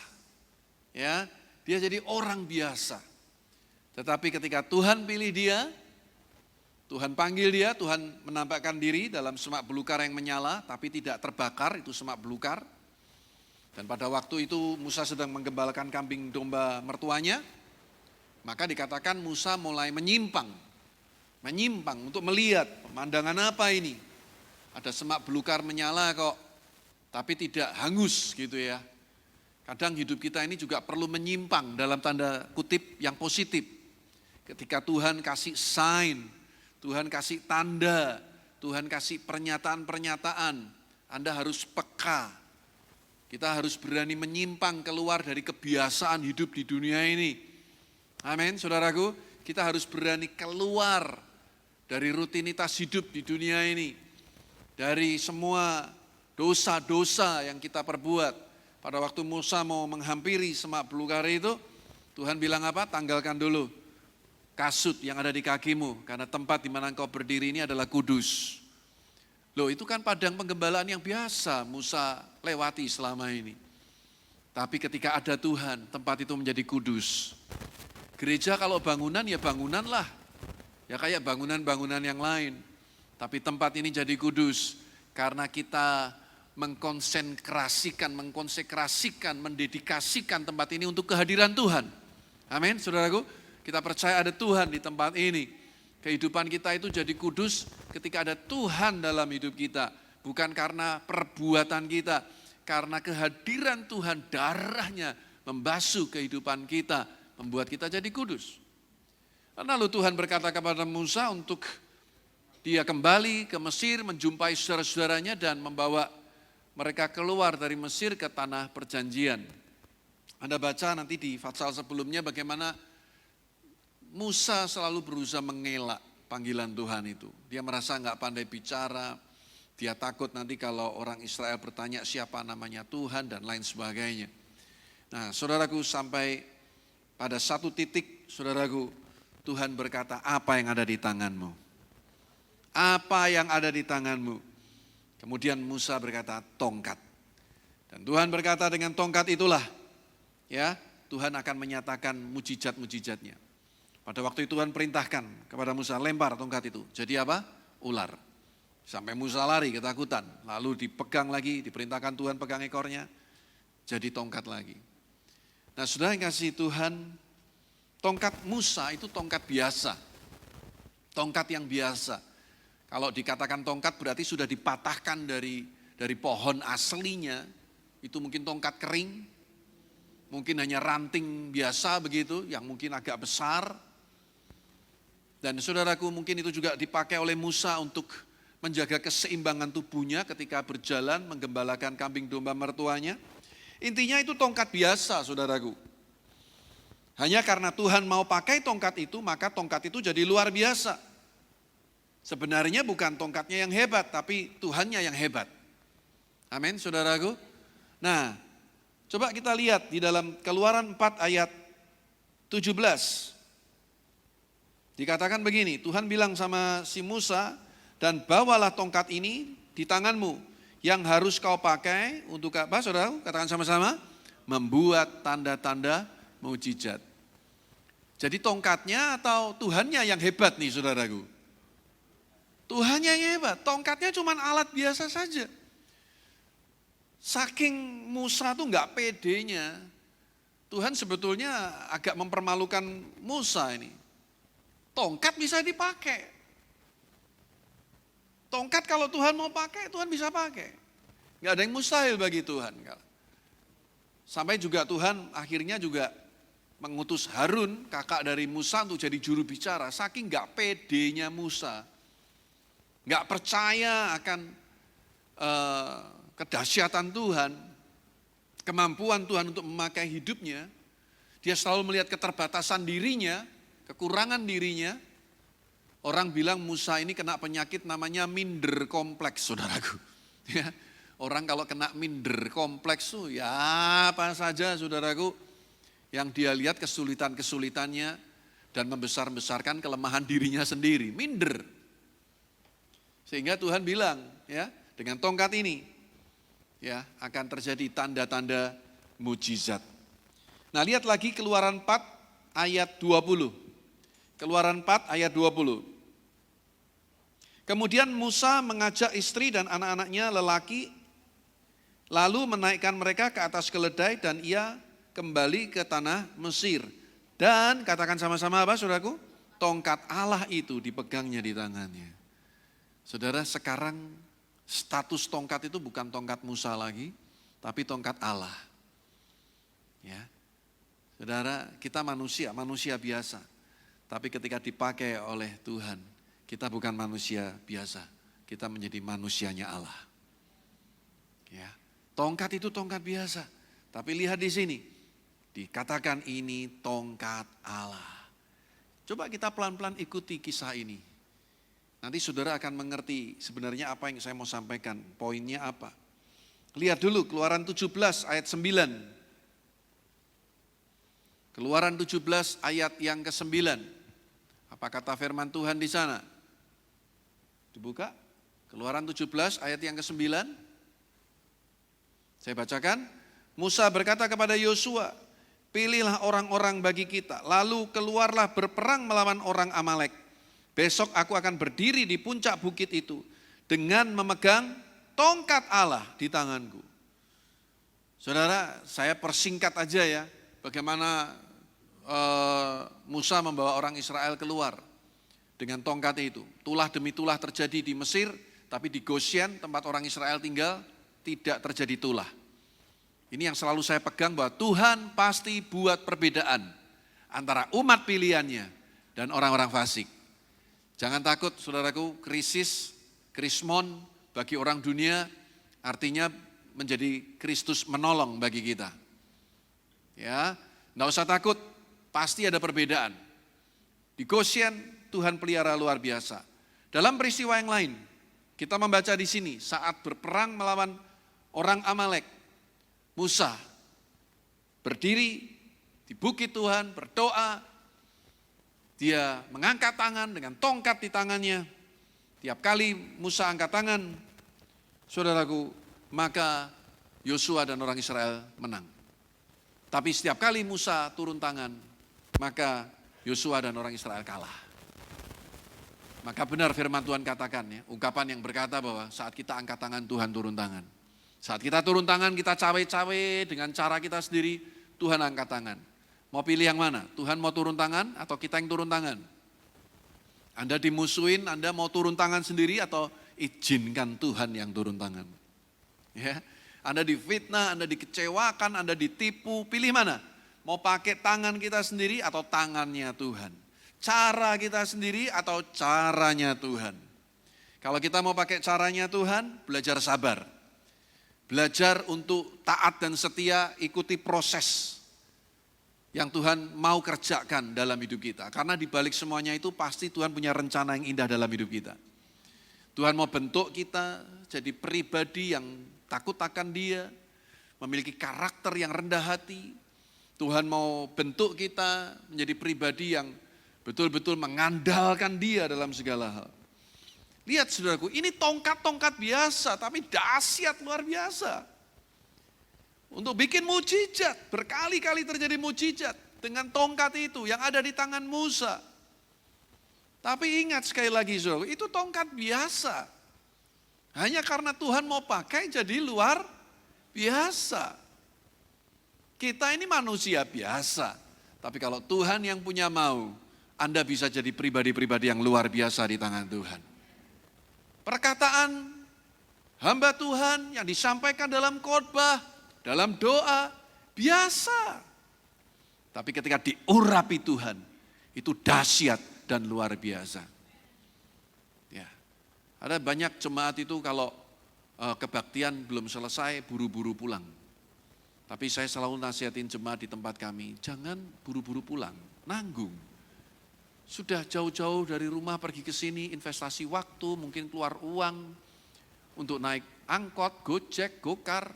Ya, dia jadi orang biasa. Tetapi ketika Tuhan pilih dia, Tuhan panggil dia, Tuhan menampakkan diri dalam semak belukar yang menyala, tapi tidak terbakar, itu semak belukar. Dan pada waktu itu Musa sedang menggembalakan kambing domba mertuanya, maka dikatakan Musa mulai menyimpang untuk melihat pemandangan apa ini. Ada semak belukar menyala kok, tapi tidak hangus gitu ya. Kadang hidup kita ini juga perlu menyimpang dalam tanda kutip yang positif. Ketika Tuhan kasih sign, Tuhan kasih tanda, Tuhan kasih pernyataan-pernyataan, Anda harus peka. Kita harus berani menyimpang keluar dari kebiasaan hidup di dunia ini. Amin, saudaraku. Kita harus berani keluar dari rutinitas hidup di dunia ini. dari semua dosa-dosa yang kita perbuat. Pada waktu Musa mau menghampiri semak belukar itu, Tuhan bilang apa? Tanggalkan dulu kasut yang ada di kakimu, karena tempat di mana engkau berdiri ini adalah kudus. Loh, itu kan padang penggembalaan yang biasa Musa lewati selama ini. Tapi ketika ada Tuhan, tempat itu menjadi kudus. Gereja kalau bangunan ya bangunan lah, ya kayak bangunan-bangunan yang lain. Tapi tempat ini jadi kudus karena kita mengkonsekrasikan, mendedikasikan tempat ini untuk kehadiran Tuhan. Amin, saudaraku. Kita percaya ada Tuhan di tempat ini. Kehidupan kita itu jadi kudus ketika ada Tuhan dalam hidup kita. Bukan karena perbuatan kita, karena kehadiran Tuhan, darahnya membasuh kehidupan kita, membuat kita jadi kudus. Lalu Tuhan berkata kepada Musa untuk dia kembali ke Mesir, menjumpai saudara-saudaranya dan membawa mereka keluar dari Mesir ke tanah perjanjian. Anda baca nanti di pasal sebelumnya bagaimana Musa selalu berusaha mengelak panggilan Tuhan itu. Dia merasa nggak pandai bicara, dia takut nanti kalau orang Israel bertanya siapa namanya Tuhan dan lain sebagainya. Nah, saudaraku, sampai pada satu titik, saudaraku, Tuhan berkata, apa yang ada di tanganmu? Apa yang ada di tanganmu? Kemudian Musa berkata, tongkat. Dan Tuhan berkata, dengan tongkat itulah, ya, Tuhan akan menyatakan mujizat-mujizatnya. Pada waktu itu Tuhan perintahkan kepada Musa, lempar tongkat itu. Jadi apa? Ular. Sampai Musa lari ketakutan. Lalu dipegang lagi, diperintahkan Tuhan pegang ekornya. Jadi tongkat lagi. Nah, saudara yang kasih Tuhan, tongkat Musa itu tongkat biasa. Tongkat yang biasa. Kalau dikatakan tongkat berarti sudah dipatahkan dari pohon aslinya. Itu mungkin tongkat kering. Mungkin hanya ranting biasa begitu, yang mungkin agak besar. Dan saudaraku, mungkin itu juga dipakai oleh Musa untuk menjaga keseimbangan tubuhnya ketika berjalan menggembalakan kambing domba mertuanya. Intinya itu tongkat biasa, saudaraku. Hanya karena Tuhan mau pakai tongkat itu, maka tongkat itu jadi luar biasa. Sebenarnya bukan tongkatnya yang hebat, tapi Tuhannya yang hebat. Amin, saudaraku. Nah, coba kita lihat di dalam Keluaran 4 ayat 17. Dikatakan begini, Tuhan bilang sama si Musa, dan bawalah tongkat ini di tanganmu, yang harus kau pakai untuk apa, saudara? Katakan sama-sama, membuat tanda-tanda mujizat. Jadi tongkatnya atau Tuhannya yang hebat nih, saudaraku? Tuhannya yang hebat, tongkatnya cuma alat biasa saja. Saking Musa tuh nggak pedenya, Tuhan sebetulnya agak mempermalukan Musa ini. Tongkat bisa dipakai. Tongkat kalau Tuhan mau pakai, Tuhan bisa pakai. Nggak ada yang mustahil bagi Tuhan. Sampai juga Tuhan akhirnya juga mengutus Harun, kakak dari Musa, untuk jadi juru bicara. Saking nggak pedenya Musa, nggak percaya akan kedahsyatan Tuhan, kemampuan Tuhan untuk memakai hidupnya. Dia selalu melihat keterbatasan dirinya, kekurangan dirinya. Orang bilang Musa ini kena penyakit namanya minder kompleks, saudaraku. Ya, orang kalau kena minder kompleks tuh ya apa saja, saudaraku, yang dia lihat kesulitan-kesulitannya dan membesar-besarkan kelemahan dirinya sendiri, minder. Sehingga Tuhan bilang, ya, dengan tongkat ini, ya, akan terjadi tanda-tanda mujizat. Nah, lihat lagi Keluaran 4 ayat 20. Keluaran 4 ayat 20. Kemudian Musa mengajak istri dan anak-anaknya lelaki, lalu menaikkan mereka ke atas keledai dan ia kembali ke tanah Mesir. Dan katakan sama-sama apa, saudaraku? Tongkat Allah itu dipegangnya di tangannya. Saudara, sekarang status tongkat itu bukan tongkat Musa lagi, tapi tongkat Allah. Ya, saudara, kita manusia biasa. Tapi ketika dipakai oleh Tuhan, kita bukan manusia biasa, kita menjadi manusianya Allah. Ya, tongkat itu tongkat biasa, tapi lihat di sini, dikatakan ini tongkat Allah. Coba kita pelan-pelan ikuti kisah ini. Nanti saudara akan mengerti sebenarnya apa yang saya mau sampaikan, poinnya apa. Lihat dulu Keluaran 17 ayat 9. Keluaran 17 ayat yang ke-9. Apa kata firman Tuhan di sana? Dibuka. Keluaran 17 ayat yang ke-9. Saya bacakan. Musa berkata kepada Yosua, pilihlah orang-orang bagi kita, lalu keluarlah berperang melawan orang Amalek. Besok aku akan berdiri di puncak bukit itu dengan memegang tongkat Allah di tanganku. Saudara, saya persingkat aja ya, bagaimana Musa membawa orang Israel keluar dengan tongkat itu. Tulah demi tulah terjadi di Mesir, tapi di Goshen tempat orang Israel tinggal tidak terjadi tulah. Ini yang selalu saya pegang bahwa Tuhan pasti buat perbedaan antara umat pilihannya dan orang-orang fasik. Jangan takut saudaraku, krismon bagi orang dunia artinya menjadi Kristus menolong bagi kita. Ya, enggak usah takut, pasti ada perbedaan. Di Goshen Tuhan pelihara luar biasa. Dalam peristiwa yang lain, kita membaca di sini saat berperang melawan orang Amalek, Musa berdiri di bukit Tuhan, berdoa. Dia mengangkat tangan dengan tongkat di tangannya. Tiap kali Musa angkat tangan, saudaraku, maka Yosua dan orang Israel menang. Tapi setiap kali Musa turun tangan, maka Yosua dan orang Israel kalah. Maka benar firman Tuhan katakan ya, ungkapan yang berkata bahwa saat kita angkat tangan Tuhan turun tangan. Saat kita turun tangan kita cawe-cawe dengan cara kita sendiri, Tuhan angkat tangan. Mau pilih yang mana? Tuhan mau turun tangan atau kita yang turun tangan? Anda dimusuhin, Anda mau turun tangan sendiri atau izinkan Tuhan yang turun tangan? Ya, Anda difitnah, Anda dikecewakan, Anda ditipu, pilih mana? Mau pakai tangan kita sendiri atau tangannya Tuhan? Cara kita sendiri atau caranya Tuhan? Kalau kita mau pakai caranya Tuhan, belajar sabar. Belajar untuk taat dan setia, ikuti proses yang Tuhan mau kerjakan dalam hidup kita. Karena di balik semuanya itu pasti Tuhan punya rencana yang indah dalam hidup kita. Tuhan mau bentuk kita jadi pribadi yang takut akan Dia, memiliki karakter yang rendah hati. Tuhan mau bentuk kita menjadi pribadi yang betul-betul mengandalkan Dia dalam segala hal. Lihat saudaraku, ini tongkat-tongkat biasa tapi dahsyat luar biasa. Untuk bikin mujizat, berkali-kali terjadi mujizat dengan tongkat itu yang ada di tangan Musa. Tapi ingat sekali lagi saudara, itu tongkat biasa. Hanya karena Tuhan mau pakai jadi luar biasa. Kita ini manusia biasa. Tapi kalau Tuhan yang punya mau, Anda bisa jadi pribadi-pribadi yang luar biasa di tangan Tuhan. Perkataan hamba Tuhan yang disampaikan dalam khotbah, dalam doa, biasa. Tapi ketika diurapi Tuhan, itu dahsyat dan luar biasa. Ya, ada banyak jemaat itu kalau kebaktian belum selesai, buru-buru pulang. Tapi saya selalu nasihatin jemaat di tempat kami, jangan buru-buru pulang, nanggung. Sudah jauh-jauh dari rumah pergi ke sini, investasi waktu, mungkin keluar uang untuk naik angkot, gojek, gokar.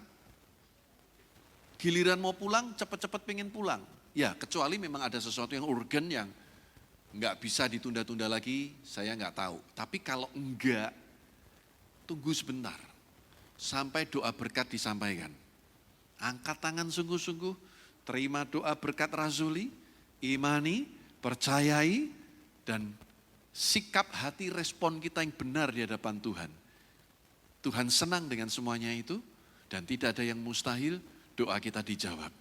Giliran mau pulang, cepat-cepat pengen pulang. Ya, kecuali memang ada sesuatu yang urgen yang enggak bisa ditunda-tunda lagi, saya enggak tahu. Tapi kalau enggak, tunggu sebentar. Sampai doa berkat disampaikan. Angkat tangan sungguh-sungguh, terima doa berkat rasuli, imani, percayai, dan sikap hati respon kita yang benar di hadapan Tuhan. Tuhan senang dengan semuanya itu, dan tidak ada yang mustahil, doa kita dijawab.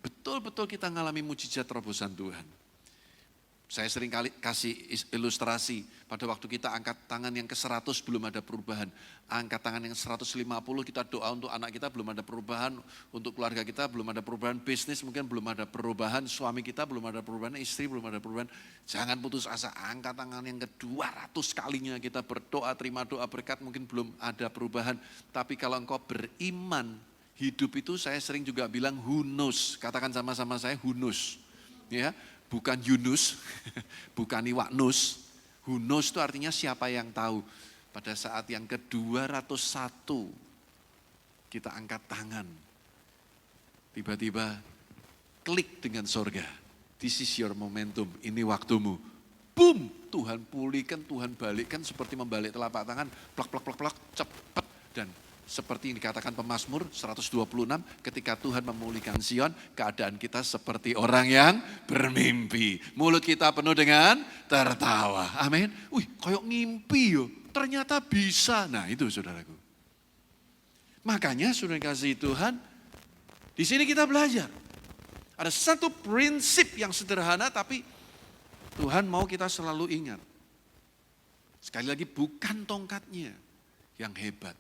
Betul-betul kita mengalami mujizat terobosan Tuhan. Saya sering kali kasih ilustrasi, pada waktu kita angkat tangan yang ke-100 belum ada perubahan. Angkat tangan yang 150 kita doa untuk anak kita belum ada perubahan, untuk keluarga kita belum ada perubahan, bisnis mungkin belum ada perubahan, suami kita belum ada perubahan, istri belum ada perubahan. Jangan putus asa, angkat tangan yang ke-200 kalinya kita berdoa, terima doa berkat mungkin belum ada perubahan. Tapi kalau engkau beriman, hidup itu saya sering juga bilang hunus, katakan sama-sama saya hunus. Ya, bukan Yunus, bukan iwak nus, Who knows itu artinya siapa yang tahu. Pada saat yang ke-201 kita angkat tangan. Tiba-tiba klik dengan sorga. This is your momentum, ini waktumu. Boom, Tuhan pulihkan, Tuhan balikkan seperti membalik telapak tangan. Plak, plak, plak, plak, cepat. Dan seperti yang dikatakan pemazmur 126, ketika Tuhan memulihkan Sion, keadaan kita seperti orang yang bermimpi. Mulut kita penuh dengan tertawa. Amin. Wih, kayak ngimpi yo. Ternyata bisa. Nah itu saudaraku. Makanya saudara kasih Tuhan, di sini kita belajar. Ada satu prinsip yang sederhana tapi Tuhan mau kita selalu ingat. Sekali lagi bukan tongkatnya yang hebat.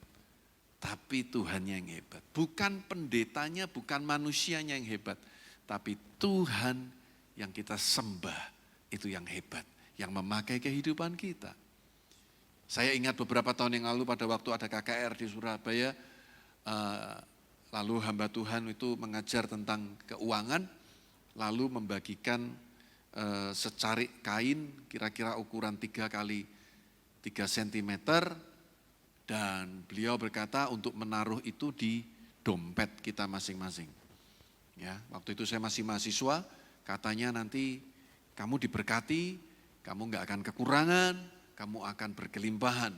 Tapi Tuhannya yang hebat. Bukan pendetanya, bukan manusianya yang hebat. Tapi Tuhan yang kita sembah itu yang hebat. Yang memakai kehidupan kita. Saya ingat beberapa tahun yang lalu pada waktu ada KKR di Surabaya. Lalu hamba Tuhan itu mengajar tentang keuangan. Lalu membagikan secarik kain kira-kira ukuran 3 kali 3 cm. Dan beliau berkata untuk menaruh itu di dompet kita masing-masing. Ya, waktu itu saya masih mahasiswa, katanya nanti kamu diberkati, kamu nggak akan kekurangan, kamu akan berkelimpahan.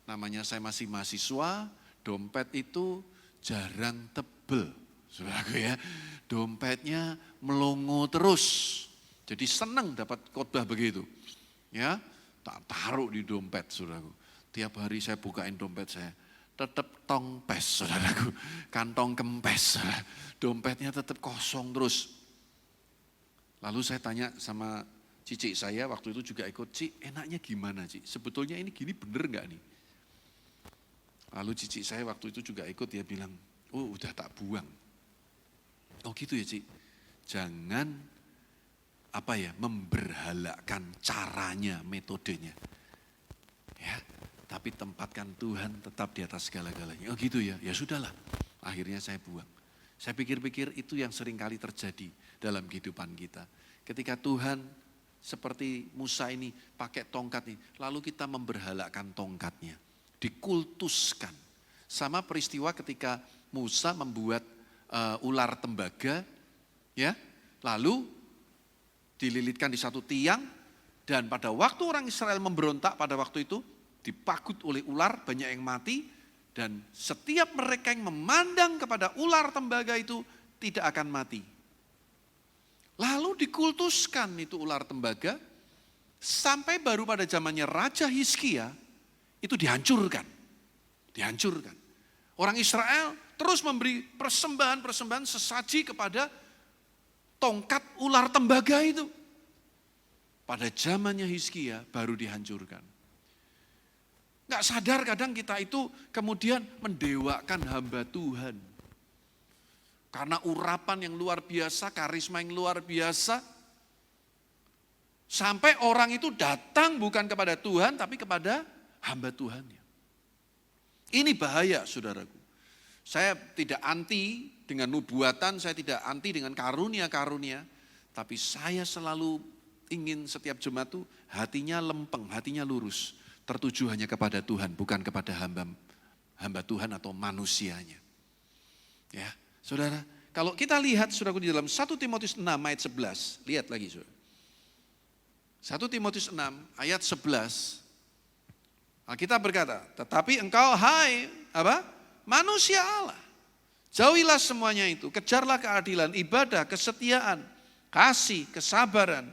Namanya saya masih mahasiswa, dompet itu jarang tebel, saudaraku ya. Dompetnya melongo terus, jadi senang dapat khotbah begitu. Ya, tak taruh di dompet, saudaraku. Tiap hari saya bukain dompet saya, tetap tongpes, saudaraku. Kantong kempes, dompetnya tetap kosong terus. Lalu saya tanya sama cici saya, waktu itu juga ikut, Ci enaknya gimana Ci? Sebetulnya ini gini bener gak nih? Lalu cici saya waktu itu juga ikut, dia bilang, oh udah tak buang. Oh gitu ya Ci, jangan memberhalakan caranya, metodenya. Ya. Tapi tempatkan Tuhan tetap di atas segala-galanya. Oh gitu ya, ya sudahlah. Akhirnya saya buang. Saya pikir-pikir itu yang sering kali terjadi dalam kehidupan kita. Ketika Tuhan seperti Musa ini pakai tongkat ini, lalu kita memberhalakan tongkatnya. Dikultuskan. Sama peristiwa ketika Musa membuat ular tembaga, ya, lalu dililitkan di satu tiang, dan pada waktu orang Israel memberontak pada waktu itu, dipagut oleh ular, banyak yang mati, dan setiap mereka yang memandang kepada ular tembaga itu tidak akan mati. Lalu dikultuskan itu ular tembaga, sampai baru pada zamannya Raja Hizkia, itu dihancurkan. Dihancurkan. Orang Israel terus memberi persembahan-persembahan sesaji kepada tongkat ular tembaga itu. Pada zamannya Hizkia baru dihancurkan. Nggak sadar kadang kita itu kemudian mendewakan hamba Tuhan. Karena urapan yang luar biasa, karisma yang luar biasa. Sampai orang itu datang bukan kepada Tuhan, tapi kepada hamba Tuhannya. Ini bahaya saudaraku. Saya tidak anti dengan nubuatan, saya tidak anti dengan karunia-karunia. Tapi saya selalu ingin setiap jemaat itu hatinya lempeng, hatinya lurus. Tertuju hanya kepada Tuhan, bukan kepada hamba Tuhan atau manusianya. Ya, saudara, kalau kita lihat saudaraku di dalam 1 Timotius 6 ayat 11, lihat lagi saudara. 1 Timotius 6 ayat 11, Alkitab berkata, tetapi engkau hai manusia Allah, jauhilah semuanya itu, kejarlah keadilan, ibadah, kesetiaan, kasih, kesabaran,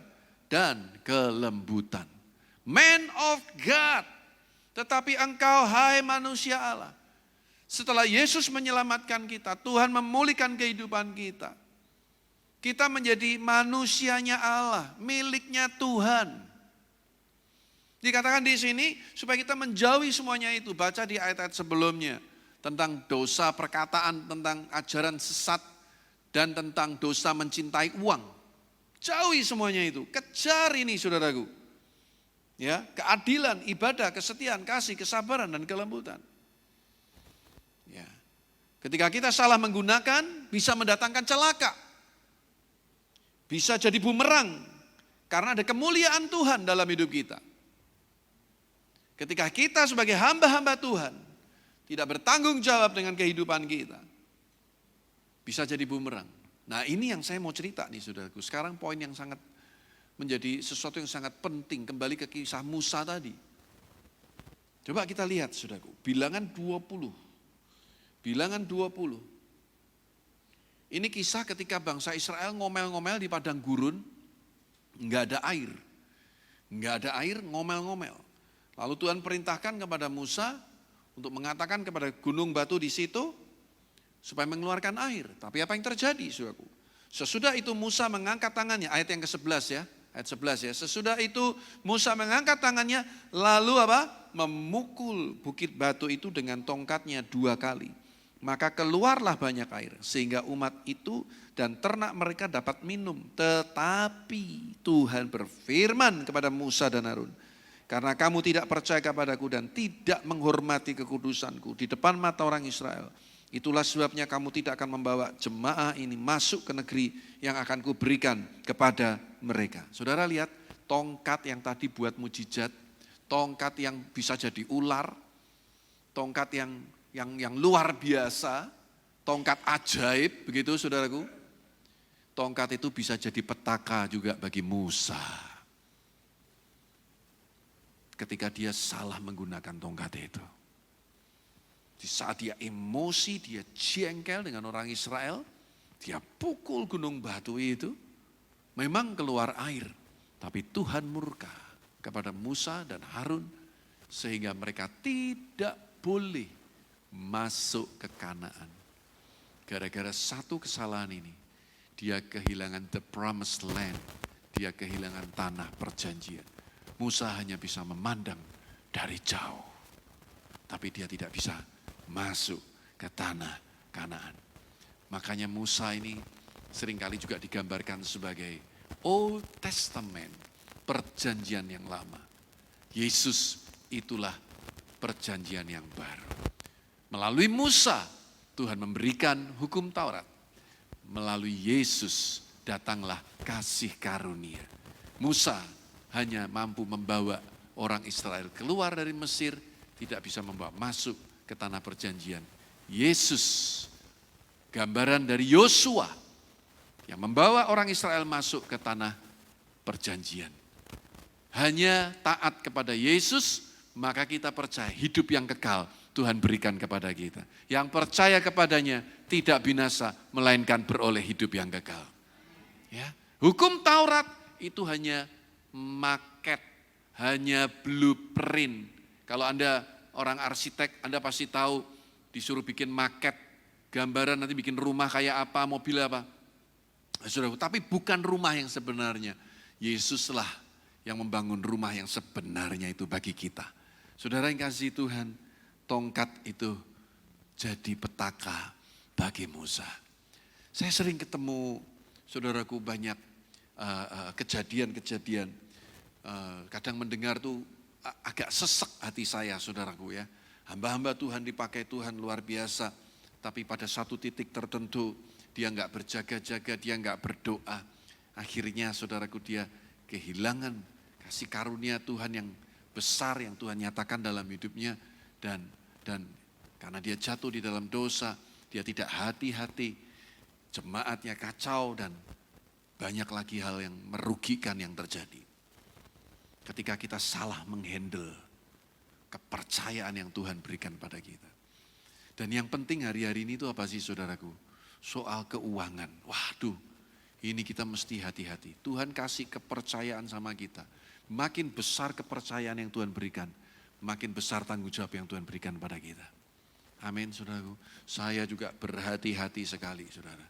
dan kelembutan. Man of God, tetapi engkau hai manusia Allah. Setelah Yesus menyelamatkan kita, Tuhan memulihkan kehidupan kita. Kita menjadi manusianya Allah, miliknya Tuhan. Dikatakan di sini supaya kita menjauhi semuanya itu. Baca di ayat-ayat sebelumnya tentang dosa perkataan, tentang ajaran sesat, dan tentang dosa mencintai uang. Jauhi semuanya itu, kejar ini saudaraku. Ya, keadilan, ibadah, kesetiaan, kasih, kesabaran, dan kelembutan. Ya. Ketika kita salah menggunakan, bisa mendatangkan celaka. Bisa jadi bumerang, karena ada kemuliaan Tuhan dalam hidup kita. Ketika kita sebagai hamba-hamba Tuhan tidak bertanggung jawab dengan kehidupan kita, bisa jadi bumerang. Nah ini yang saya mau cerita nih saudaraku. Sekarang poin yang sangat menjadi sesuatu yang sangat penting. Kembali ke kisah Musa tadi. Coba kita lihat saudaraku. Bilangan 20. Bilangan 20. Ini kisah ketika bangsa Israel ngomel-ngomel di padang gurun. Enggak ada air. Enggak ada air, ngomel-ngomel. Lalu Tuhan perintahkan kepada Musa untuk mengatakan kepada gunung batu di situ supaya mengeluarkan air. Tapi apa yang terjadi, saudaraku? Sesudah itu Musa mengangkat tangannya, ayat yang ke-11 ya, ayat 11 ya. Sesudah itu Musa mengangkat tangannya lalu apa? Memukul bukit batu itu dengan tongkatnya 2 kali. Maka keluarlah banyak air sehingga umat itu dan ternak mereka dapat minum. Tetapi Tuhan berfirman kepada Musa dan Harun, karena kamu tidak percaya kepadaku dan tidak menghormati kekudusanku di depan mata orang Israel, itulah sebabnya kamu tidak akan membawa jemaah ini masuk ke negeri yang akan kuberikan kepada mereka. Saudara lihat tongkat yang tadi buat mujizat, tongkat yang bisa jadi ular, tongkat yang luar biasa, tongkat ajaib begitu saudaraku. Tongkat itu bisa jadi petaka juga bagi Musa. Ketika dia salah menggunakan tongkat itu. Di saat dia emosi, dia jengkel dengan orang Israel, dia pukul gunung batu itu, memang keluar air. Tapi Tuhan murka kepada Musa dan Harun, sehingga mereka tidak boleh masuk ke Kanaan. Gara-gara satu kesalahan ini, dia kehilangan the promised land, dia kehilangan tanah perjanjian. Musa hanya bisa memandang dari jauh. Tapi dia tidak bisa masuk ke tanah Kanaan. Makanya Musa ini seringkali juga digambarkan sebagai Old Testament, perjanjian yang lama. Yesus itulah perjanjian yang baru. Melalui Musa, Tuhan memberikan hukum Taurat. Melalui Yesus datanglah kasih karunia. Musa hanya mampu membawa orang Israel keluar dari Mesir, tidak bisa membawa masuk ke tanah perjanjian. Yesus, gambaran dari Yosua, yang membawa orang Israel masuk ke tanah perjanjian. Hanya taat kepada Yesus, maka kita percaya hidup yang kekal Tuhan berikan kepada kita. Yang percaya kepadanya tidak binasa, melainkan beroleh hidup yang kekal. Ya, hukum Taurat itu hanya maket, hanya blueprint. Kalau Anda orang arsitek, Anda pasti tahu disuruh bikin maket, gambaran nanti bikin rumah kayak apa, mobil apa. Saudara, tapi bukan rumah yang sebenarnya. Yesuslah yang membangun rumah yang sebenarnya itu bagi kita. Saudara yang kasih Tuhan, tongkat itu jadi petaka bagi Musa. Saya sering ketemu, saudaraku, banyak kejadian-kejadian, kadang mendengar tuh agak sesek hati saya, saudaraku ya. Hamba-hamba Tuhan dipakai Tuhan luar biasa, tapi pada satu titik tertentu dia enggak berjaga-jaga, dia enggak berdoa. Akhirnya saudaraku dia kehilangan kasih karunia Tuhan yang besar yang Tuhan nyatakan dalam hidupnya, dan karena dia jatuh di dalam dosa, dia tidak hati-hati, jemaatnya kacau dan banyak lagi hal yang merugikan yang terjadi. Ketika kita salah menghandle kepercayaan yang Tuhan berikan pada kita. Dan yang penting hari-hari ini itu apa sih saudaraku? Soal keuangan. Waduh, ini kita mesti hati-hati. Tuhan kasih kepercayaan sama kita. Makin besar kepercayaan yang Tuhan berikan, makin besar tanggung jawab yang Tuhan berikan pada kita. Amin saudaraku. Saya juga berhati-hati sekali saudara.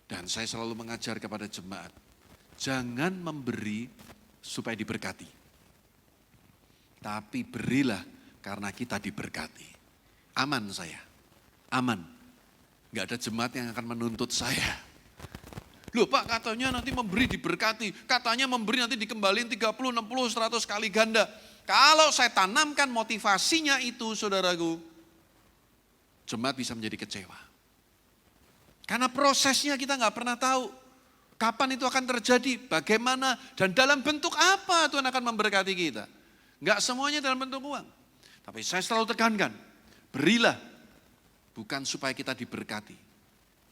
Dan saya selalu mengajar kepada jemaat, jangan memberi supaya diberkati. Tapi berilah karena kita diberkati. Aman saya, aman. Gak ada jemaat yang akan menuntut saya. Loh Pak, katanya nanti memberi diberkati, katanya memberi nanti dikembaliin 30, 60, 100 kali ganda. Kalau saya tanamkan motivasinya itu saudaraku, jemaat bisa menjadi kecewa. Karena prosesnya kita gak pernah tahu. Kapan itu akan terjadi, bagaimana, dan dalam bentuk apa Tuhan akan memberkati kita. Enggak semuanya dalam bentuk uang. Tapi saya selalu tekankan, berilah bukan supaya kita diberkati,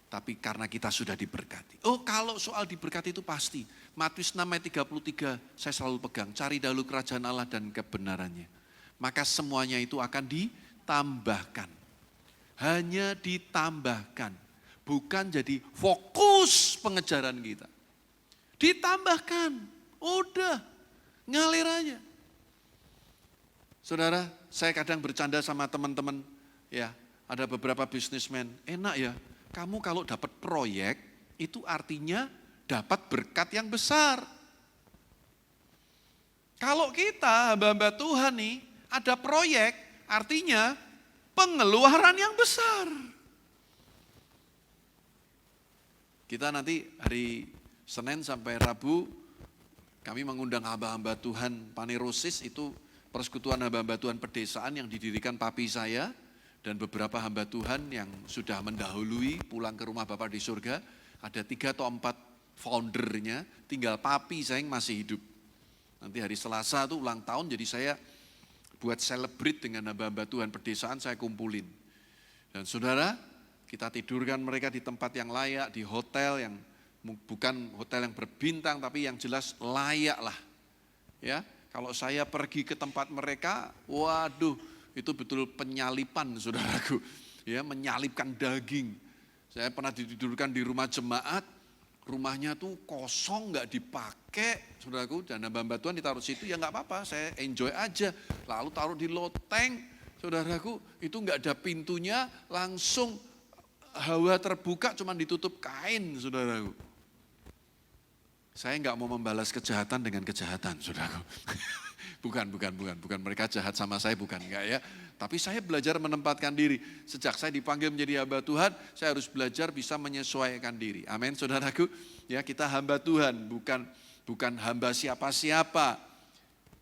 tapi karena kita sudah diberkati. Oh, kalau soal diberkati itu pasti. Matius 6 ayat 33 saya selalu pegang, cari dahulu kerajaan Allah dan kebenarannya. Maka semuanya itu akan ditambahkan. Hanya ditambahkan, bukan jadi fokus pengejaran kita. Ditambahkan, udah ngalir aja. Saudara, saya kadang bercanda sama teman-teman, ya, ada beberapa bisnismen, enak ya, kamu kalau dapat proyek, itu artinya dapat berkat yang besar. Kalau kita hamba-hamba Tuhan nih, ada proyek, artinya pengeluaran yang besar. Kita nanti hari Senin sampai Rabu, kami mengundang hamba-hamba Tuhan Panerosis, itu persekutuan hamba-hamba Tuhan pedesaan yang didirikan papi saya, dan beberapa hamba Tuhan yang sudah mendahului pulang ke rumah Bapa di surga. Ada 3 atau 4 foundernya, tinggal papi saya yang masih hidup. Nanti hari Selasa itu ulang tahun, jadi saya buat celebrate dengan hamba-hamba Tuhan pedesaan, saya kumpulin. Dan saudara, kita tidurkan mereka di tempat yang layak, di hotel yang bukan hotel yang berbintang, tapi yang jelas layak lah. Ya, kalau saya pergi ke tempat mereka, waduh, itu betul penyalipan saudaraku. Ya, menyalipkan daging. Saya pernah ditidurkan di rumah jemaat, rumahnya tuh kosong, nggak dipakai, saudaraku. Dan hamba-hamba Tuhan ditaruh situ, ya nggak apa-apa, saya enjoy aja. Lalu taruh di loteng, saudaraku, itu nggak ada pintunya, langsung hawa terbuka, cuma ditutup kain, saudaraku. Saya nggak mau membalas kejahatan dengan kejahatan, saudaraku. Bukan mereka jahat sama saya, bukan, enggak ya. Tapi saya belajar menempatkan diri. Sejak saya dipanggil menjadi hamba Tuhan, saya harus belajar bisa menyesuaikan diri. Amin, saudaraku. Ya, kita hamba Tuhan, bukan hamba siapa-siapa.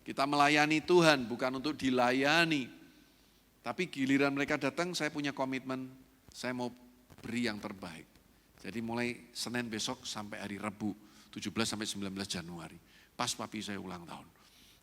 Kita melayani Tuhan, bukan untuk dilayani. Tapi giliran mereka datang, saya punya komitmen, saya mau beri yang terbaik. Jadi mulai Senin besok sampai hari Rabu, 17 sampai 19 Januari. Pas papi saya ulang tahun.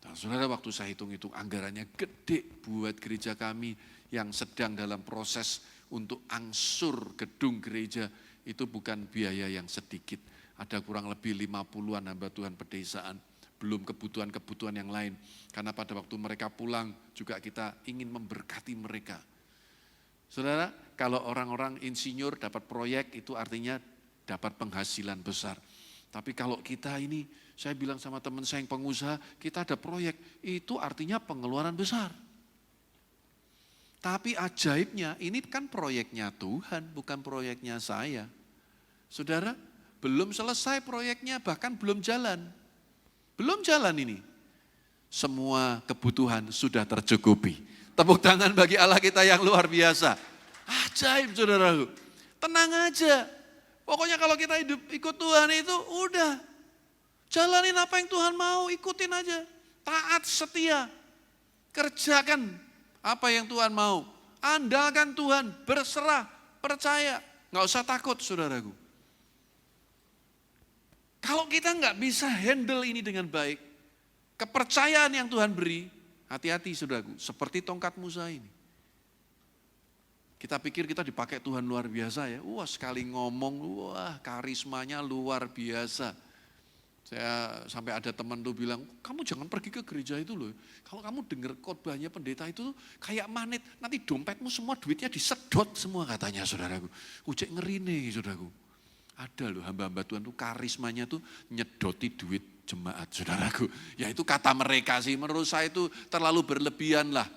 Dan saudara, waktu saya hitung-hitung anggarannya gede buat gereja kami yang sedang dalam proses untuk angsur gedung gereja, itu bukan biaya yang sedikit. Ada kurang lebih 50-an hamba Tuhan pedesaan, belum kebutuhan-kebutuhan yang lain. Karena pada waktu mereka pulang juga kita ingin memberkati mereka. Saudara, kalau orang-orang insinyur dapat proyek itu artinya dapat penghasilan besar. Tapi kalau kita ini, saya bilang sama teman saya yang pengusaha, kita ada proyek, itu artinya pengeluaran besar. Tapi ajaibnya, ini kan proyeknya Tuhan, bukan proyeknya saya. Saudara, belum selesai proyeknya, bahkan belum jalan. Belum jalan ini. Semua kebutuhan sudah tercukupi. Tepuk tangan bagi Allah kita yang luar biasa. Ajaib, saudaraku. Tenang aja. Pokoknya kalau kita hidup ikut Tuhan itu udah. Jalanin apa yang Tuhan mau, ikutin aja. Taat, setia. Kerjakan apa yang Tuhan mau. Andalkan Tuhan, berserah, percaya. Nggak usah takut, saudaraku. Kalau kita nggak bisa handle ini dengan baik, kepercayaan yang Tuhan beri, hati-hati, saudaraku. Seperti tongkat Musa ini. Kita pikir kita dipakai Tuhan luar biasa ya. Wah, sekali ngomong, wah karismanya luar biasa. Saya sampai ada teman tuh bilang, kamu jangan pergi ke gereja itu loh. Kalau kamu dengar khotbahnya pendeta itu kayak magnet, nanti dompetmu semua duitnya disedot semua katanya, saudaraku. Ujek ngeri nih, saudaraku. Ada loh hamba-hamba Tuhan tuh karismanya tuh nyedoti duit jemaat, saudaraku. Ya itu kata mereka sih, menurut saya itu terlalu berlebihan lah.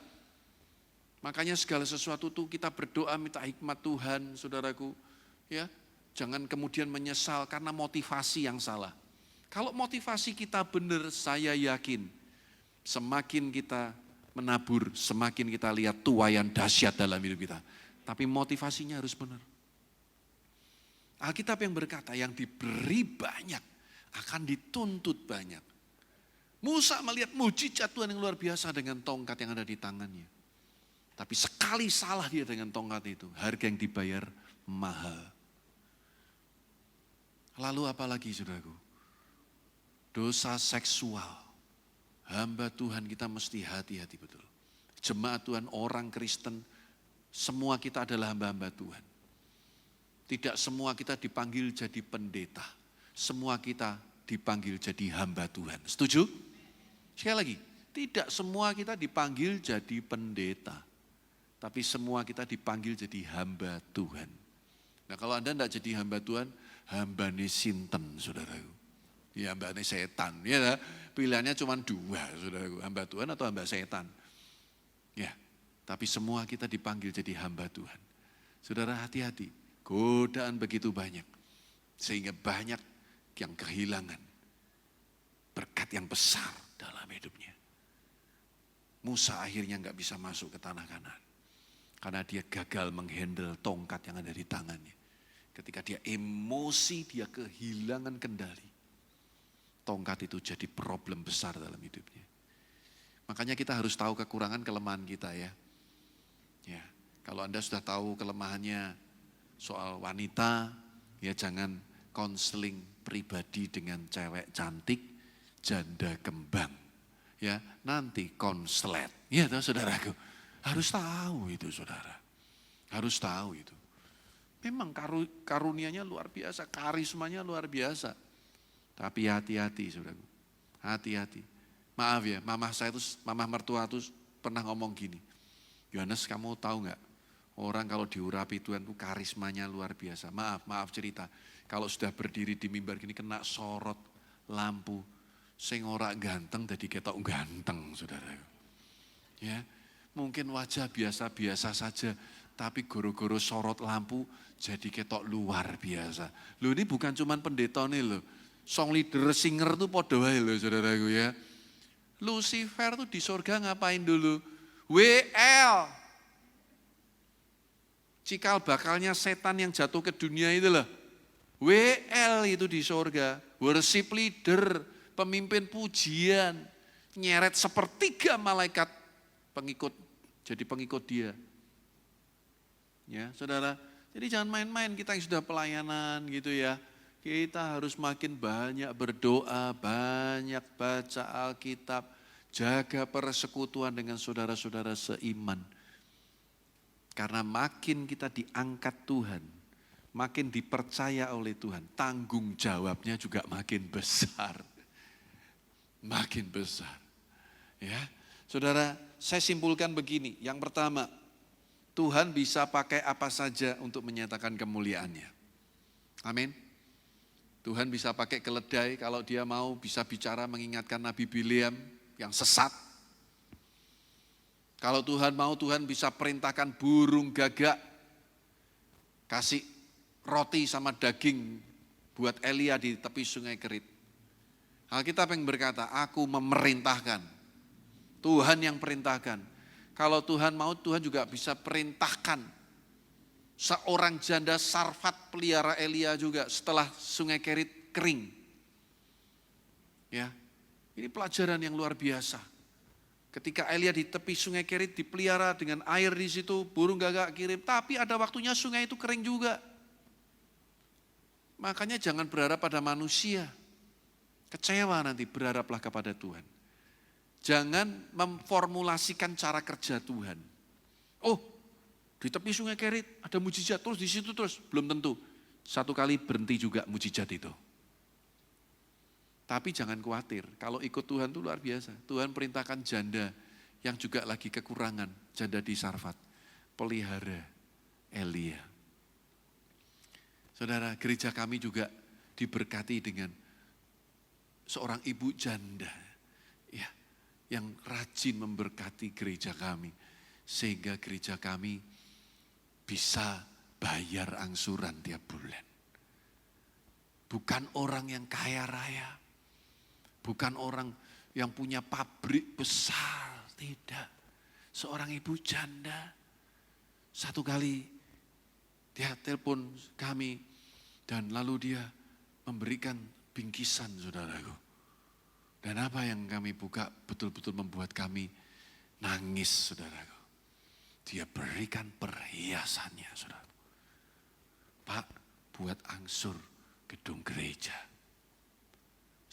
Makanya segala sesuatu tuh kita berdoa minta hikmat Tuhan, saudaraku. Ya, jangan kemudian menyesal karena motivasi yang salah. Kalau motivasi kita benar, saya yakin semakin kita menabur, semakin kita lihat tuaian dahsyat dalam hidup kita. Tapi motivasinya harus benar. Alkitab yang berkata, yang diberi banyak akan dituntut banyak. Musa melihat mujizat Tuhan yang luar biasa dengan tongkat yang ada di tangannya. Tapi sekali salah dia dengan tongkat itu, harga yang dibayar mahal. Lalu apa lagi, saudaraku? Dosa seksual. Hamba Tuhan kita mesti hati-hati betul. Jemaat Tuhan, orang Kristen, semua kita adalah hamba-hamba Tuhan. Tidak semua kita dipanggil jadi pendeta. Semua kita dipanggil jadi hamba Tuhan. Setuju? Sekali lagi, tidak semua kita dipanggil jadi pendeta. Tapi semua kita dipanggil jadi hamba Tuhan. Nah kalau Anda tidak jadi hamba Tuhan, hambane sinten saudaraku. Ya hambane setan. Ya, pilihannya cuma dua saudaraku, hamba Tuhan atau hamba setan. Ya, tapi semua kita dipanggil jadi hamba Tuhan. Saudara hati-hati, godaan begitu banyak. Sehingga banyak yang kehilangan berkat yang besar dalam hidupnya. Musa akhirnya nggak bisa masuk ke tanah Kanaan. Karena dia gagal menghandle tongkat yang ada di tangannya. Ketika dia emosi, dia kehilangan kendali. Tongkat itu jadi problem besar dalam hidupnya. Makanya kita harus tahu kekurangan kelemahan kita ya. Ya, kalau Anda sudah tahu kelemahannya soal wanita, ya jangan konseling pribadi dengan cewek cantik, janda kembang. Ya, nanti konslet. Ya, tahu saudaraku. Harus tahu itu saudara. Harus tahu itu. Memang karunianya luar biasa, karismanya luar biasa. Tapi hati-hati saudaraku. Hati-hati. Maaf ya, mamah mertua itu pernah ngomong gini. Yohanes kamu tahu nggak? Orang kalau diurapi Tuhan itu karismanya luar biasa. Maaf cerita. Kalau sudah berdiri di mimbar gini kena sorot lampu. Sing ora ganteng jadi ketok ganteng saudara. Ya, mungkin wajah biasa-biasa saja. Tapi goro-goro sorot lampu jadi ketok luar biasa. Loh ini bukan cuman pendeta nih loh. Song leader singer tuh podo wae loh saudaraku ya. Lucifer tuh di surga ngapain dulu? WL. Cikal bakalnya setan yang jatuh ke dunia itu loh. WL itu di surga. Worship leader, pemimpin pujian. Nyeret sepertiga malaikat pengikut. Jadi pengikut dia. Ya saudara, jadi jangan main-main kita yang sudah pelayanan gitu ya. Kita harus makin banyak berdoa, banyak baca Alkitab, jaga persekutuan dengan saudara-saudara seiman. Karena makin kita diangkat Tuhan, makin dipercaya oleh Tuhan, tanggung jawabnya juga makin besar. Makin besar. Ya, saudara, saya simpulkan begini. Yang pertama, Tuhan bisa pakai apa saja untuk menyatakan kemuliaannya. Amin. Tuhan bisa pakai keledai kalau dia mau, bisa bicara mengingatkan Nabi Bileam yang sesat. Kalau Tuhan mau, Tuhan bisa perintahkan burung gagak, kasih roti sama daging buat Elia di tepi sungai Kerit. Alkitab yang berkata, aku memerintahkan. Tuhan yang perintahkan. Kalau Tuhan mau, Tuhan juga bisa perintahkan. Seorang janda Sarfat pelihara Elia juga setelah sungai Kerit kering. Ya, ini pelajaran yang luar biasa. Ketika Elia di tepi sungai Kerit dipelihara dengan air di situ, burung gagak kirim. Tapi ada waktunya sungai itu kering juga. Makanya jangan berharap pada manusia. Kecewa nanti, berharaplah kepada Tuhan. Jangan memformulasikan cara kerja Tuhan. Oh, di tepi sungai Kerit ada mujizat, terus di situ terus. Belum tentu. Satu kali berhenti juga mujizat itu. Tapi jangan khawatir, kalau ikut Tuhan itu luar biasa. Tuhan perintahkan janda yang juga lagi kekurangan, janda di Sarfat. Pelihara Elia. Saudara, gereja kami juga diberkati dengan seorang ibu janda. Ya, yang rajin memberkati gereja kami. Sehingga gereja kami bisa bayar angsuran tiap bulan. Bukan orang yang kaya raya. Bukan orang yang punya pabrik besar. Tidak. Seorang ibu janda. Satu kali dia telepon kami. Dan lalu dia memberikan bingkisan saudaraku. Dan apa yang kami buka betul-betul membuat kami nangis saudaraku. Dia berikan perhiasannya, saudara. Pak, buat angsur gedung gereja.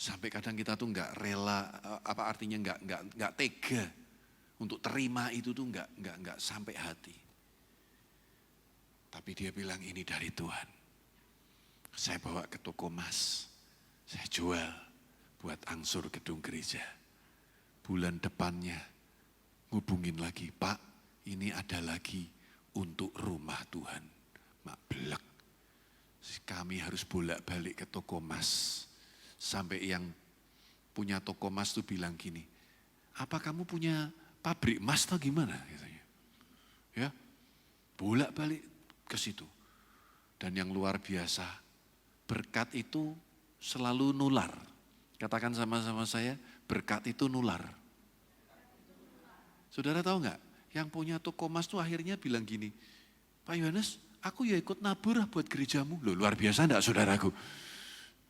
Sampai kadang kita tuh nggak rela, apa artinya nggak tega untuk terima itu tuh nggak sampai hati. Tapi dia bilang ini dari Tuhan. Saya bawa ke toko emas, saya jual buat angsur gedung gereja. Bulan depannya ngubungin lagi, Pak, ini ada lagi untuk rumah Tuhan. Mak belek. Kami harus bolak-balik ke toko emas. Sampai yang punya toko emas tuh bilang gini, apa kamu punya pabrik emas atau gimana? Katanya. Ya, bolak-balik ke situ. Dan yang luar biasa, berkat itu selalu nular. Katakan sama-sama saya, berkat itu nular. Saudara tahu nggak? Yang punya toko emas tuh akhirnya bilang gini, Pak Yohanes, aku ya ikut nabur buat gerejamu. Loh, luar biasa enggak saudaraku?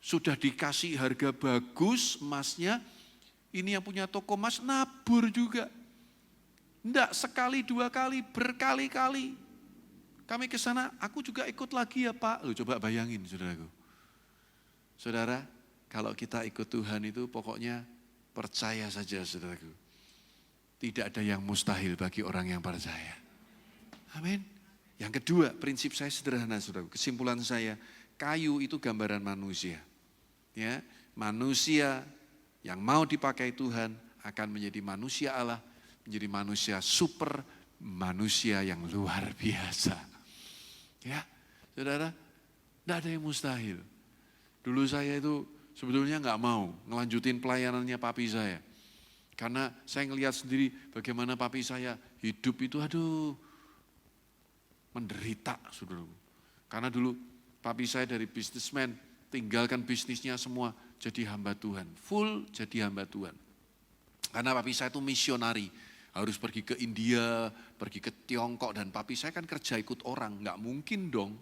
Sudah dikasih harga bagus emasnya, ini yang punya toko emas nabur juga. Enggak sekali, dua kali, berkali-kali. Kami ke sana, aku juga ikut lagi ya Pak. Loh, coba bayangin saudaraku. Saudara, kalau kita ikut Tuhan itu pokoknya percaya saja saudaraku. Tidak ada yang mustahil bagi orang yang percaya. Amin. Yang kedua, prinsip saya sederhana saudaraku. Kesimpulan saya, kayu itu gambaran manusia. Ya, manusia yang mau dipakai Tuhan akan menjadi manusia Allah, menjadi manusia super, manusia yang luar biasa. Ya, saudara, tidak ada yang mustahil. Dulu saya itu sebetulnya nggak mau ngelanjutin pelayanannya papi saya. Karena saya ngelihat sendiri bagaimana papi saya hidup itu menderita, saudara. Karena dulu papi saya dari bisnismen, tinggalkan bisnisnya semua jadi hamba Tuhan. Full jadi hamba Tuhan. Karena papi saya itu misionari. Harus pergi ke India, pergi ke Tiongkok. Dan papi saya kan kerja ikut orang. Nggak mungkin dong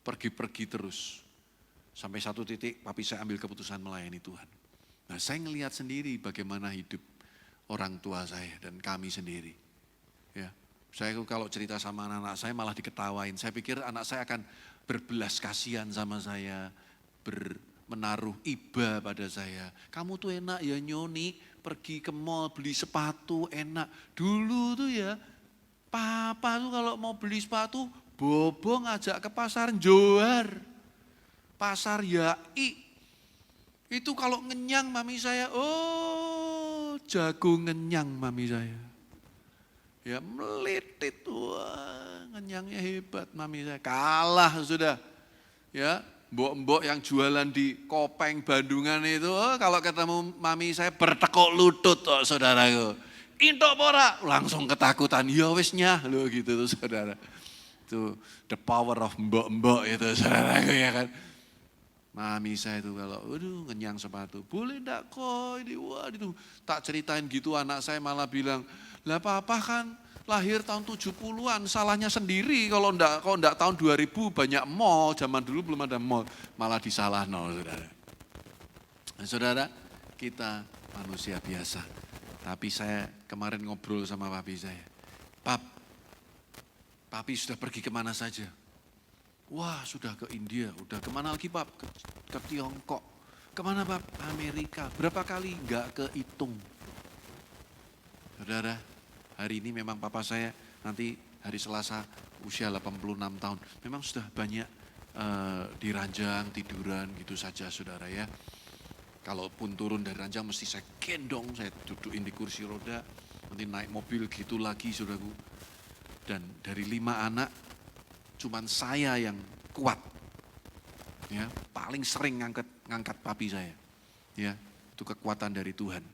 pergi-pergi terus. Sampai satu titik papi saya ambil keputusan melayani Tuhan. Nah saya ngelihat sendiri bagaimana hidup orang tua saya dan kami sendiri. Ya, saya kalau cerita sama anak-anak saya malah diketawain. Saya pikir anak saya akan berbelas kasihan sama saya, menaruh iba pada saya. Kamu tuh enak ya Nyoni, pergi ke mall beli sepatu enak. Dulu tuh ya, papa tuh kalau mau beli sepatu, Bobo ngajak ke pasar Johar. Pasar Yai. Itu kalau ngenyang mami saya, oh jago ngenyang mami saya. Ya melitit, wah ngenyangnya hebat mami saya. Kalah sudah. Ya, mbok-mbok yang jualan di Kopeng Bandungan itu, kalau ketemu mami saya bertekuk lutut oh, saudaraku. Intok pora, langsung ketakutan. Ya wesnya loh gitu tuh saudara. Itu the power of mbok-mbok itu saudaraku ya kan. Mami saya itu kalau, aduh ngenyang sepatu, boleh enggak kok ini, wah itu. Tak ceritain gitu anak saya malah bilang, lah papa kan lahir tahun 70-an, salahnya sendiri kalau enggak tahun 2000 banyak mall, zaman dulu belum ada mall, malah disalah nol saudara. Nah, saudara, kita manusia biasa, tapi saya kemarin ngobrol sama papi saya, papi sudah pergi kemana saja? Wah sudah ke India, udah kemana lagi Pak? Ke Tiongkok. Kemana Pak? Amerika. Berapa kali? Enggak kehitung. Saudara, hari ini memang papa saya nanti hari Selasa usia 86 tahun. Memang sudah banyak diranjang, tiduran gitu saja saudara ya. Kalaupun turun dari ranjang mesti saya gendong, saya dudukin di kursi roda. Nanti naik mobil gitu lagi saudaraku. Dan dari 5 anak, cuman saya yang kuat, ya paling sering ngangkat papi saya, ya itu kekuatan dari Tuhan.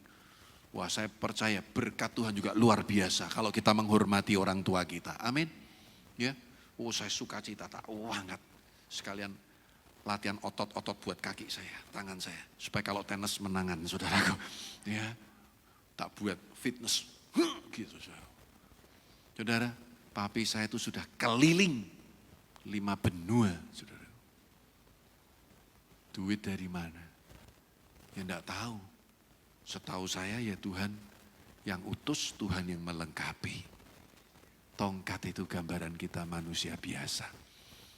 Wah saya percaya berkat Tuhan juga luar biasa kalau kita menghormati orang tua kita, amin. Ya, oh saya suka cita tak angkat sekalian latihan otot-otot buat kaki saya, tangan saya, supaya kalau tenis menangan saudaraku, ya tak buat fitness, gitu saudara. Papi saya itu sudah keliling 5 benua, saudara. Duit dari mana? Ya enggak tahu. Setahu saya ya Tuhan yang utus, Tuhan yang melengkapi. Tongkat itu gambaran kita manusia biasa.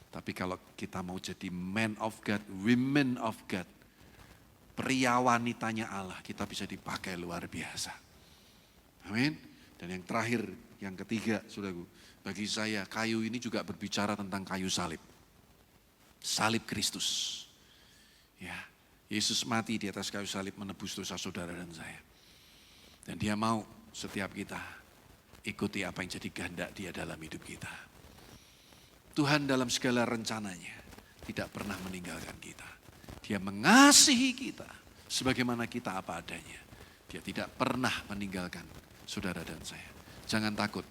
Tapi kalau kita mau jadi man of God, women of God, pria wanitanya Allah, kita bisa dipakai luar biasa. Amin. Dan yang terakhir, yang ketiga, saudaraku, bagi saya kayu ini juga berbicara tentang kayu salib. Salib Kristus. Ya, Yesus mati di atas kayu salib menebus dosa saudara dan saya. Dan dia mau setiap kita ikuti apa yang jadi kehendak dia dalam hidup kita. Tuhan dalam segala rencananya tidak pernah meninggalkan kita. Dia mengasihi kita sebagaimana kita apa adanya. Dia tidak pernah meninggalkan saudara dan saya. Jangan takut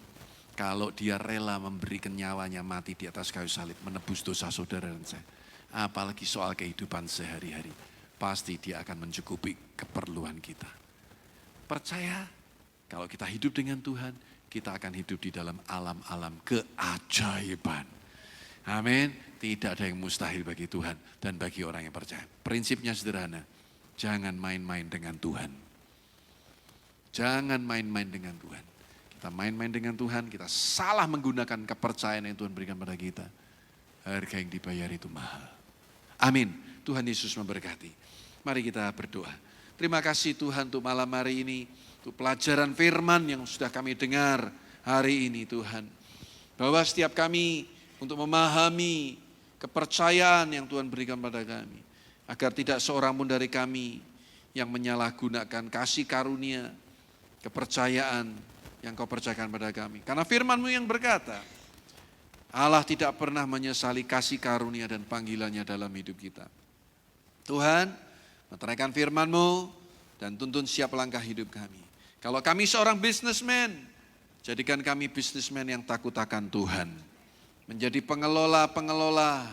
kalau dia rela memberikan nyawanya mati di atas kayu salib menebus dosa saudara dan saya. Apalagi soal kehidupan sehari-hari. Pasti dia akan mencukupi keperluan kita. Percaya kalau kita hidup dengan Tuhan, kita akan hidup di dalam alam-alam keajaiban. Amin. Tidak ada yang mustahil bagi Tuhan dan bagi orang yang percaya. Prinsipnya sederhana. Jangan main-main dengan Tuhan. Jangan main-main dengan Tuhan. Kita main-main dengan Tuhan, kita salah menggunakan kepercayaan yang Tuhan berikan pada kita. Harga yang dibayar itu mahal. Amin. Tuhan Yesus memberkati. Mari kita berdoa. Terima kasih Tuhan untuk malam hari ini. Untuk pelajaran firman yang sudah kami dengar hari ini Tuhan. Bahwa setiap kami untuk memahami kepercayaan yang Tuhan berikan pada kami. Agar tidak seorang pun dari kami yang menyalahgunakan kasih karunia, kepercayaan yang kau percayakan pada kami. Karena firman-Mu yang berkata, Allah tidak pernah menyesali kasih karunia dan panggilannya dalam hidup kita. Tuhan, meteraikan firman-Mu dan tuntun siap langkah hidup kami. Kalau kami seorang businessman, jadikan kami businessman yang takut akan Tuhan. Menjadi pengelola-pengelola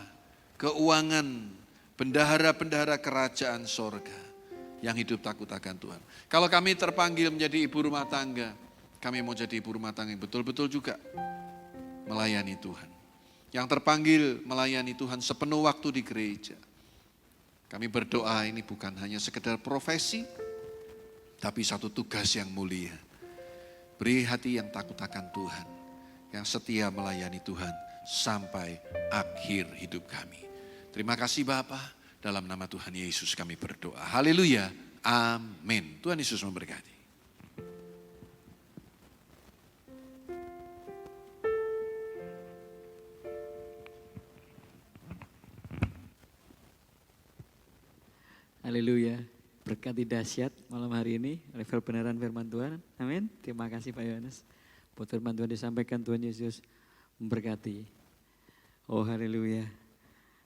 keuangan, bendahara-bendahara kerajaan sorga yang hidup takut akan Tuhan. Kalau kami terpanggil menjadi ibu rumah tangga, kami mau jadi ibu rumah tangga yang betul-betul juga melayani Tuhan. Yang terpanggil melayani Tuhan sepenuh waktu di gereja. Kami berdoa ini bukan hanya sekedar profesi, tapi satu tugas yang mulia. Beri hati yang takut akan Tuhan, yang setia melayani Tuhan sampai akhir hidup kami. Terima kasih Bapa, dalam nama Tuhan Yesus kami berdoa. Haleluya, amin. Tuhan Yesus memberkati. Haleluya, berkati dahsyat malam hari ini oleh kebenaran firman Tuhan. Amin. Terima kasih Pak Yohanes. Buat firman Tuhan disampaikan, Tuhan Yesus memberkati. Oh haleluya.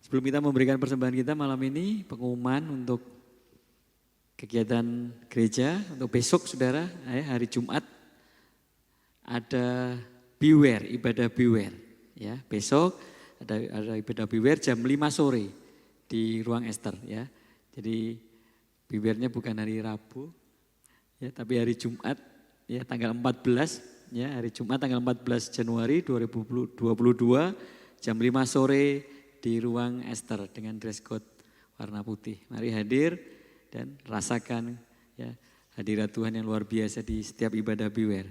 Sebelum kita memberikan persembahan kita malam ini, pengumuman untuk kegiatan gereja untuk besok saudara, hari Jumat ada beware, ibadah beware. Ya, besok ada ibadah beware jam 5 sore di ruang Esther ya. Jadi beware-nya bukan hari Rabu ya, tapi hari Jumat ya, tanggal 14 ya, hari Jumat tanggal 14 Januari 2022 jam 5 sore di ruang Esther dengan dress code warna putih. Mari hadir dan rasakan ya hadirat Tuhan yang luar biasa di setiap ibadah beware.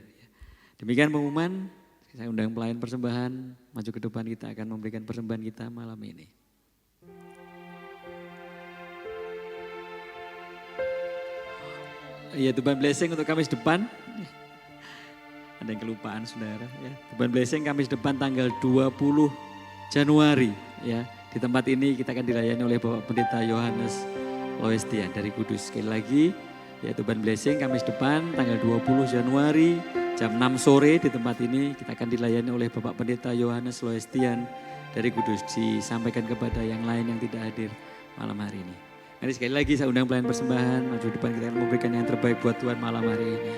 Demikian pengumuman, saya undang pelayan persembahan maju ke depan, kita akan memberikan persembahan kita malam ini. Ya, Tuhan blessing untuk Kamis depan. Ada yang kelupaan saudara ya. Tuhan blessing Kamis depan tanggal 20 Januari ya. Di tempat ini kita akan dilayani oleh Bapak Pendeta Yohanes Loestian dari Kudus. Sekali lagi ya, Tuhan blessing Kamis depan tanggal 20 Januari jam 6 sore di tempat ini kita akan dilayani oleh Bapak Pendeta Yohanes Loestian dari Kudus. Disampaikan kepada yang lain yang tidak hadir malam hari ini. Mari sekali lagi saya undang pelayan persembahan, maju depan, kita akan memberikan yang terbaik buat Tuhan malam hari ini.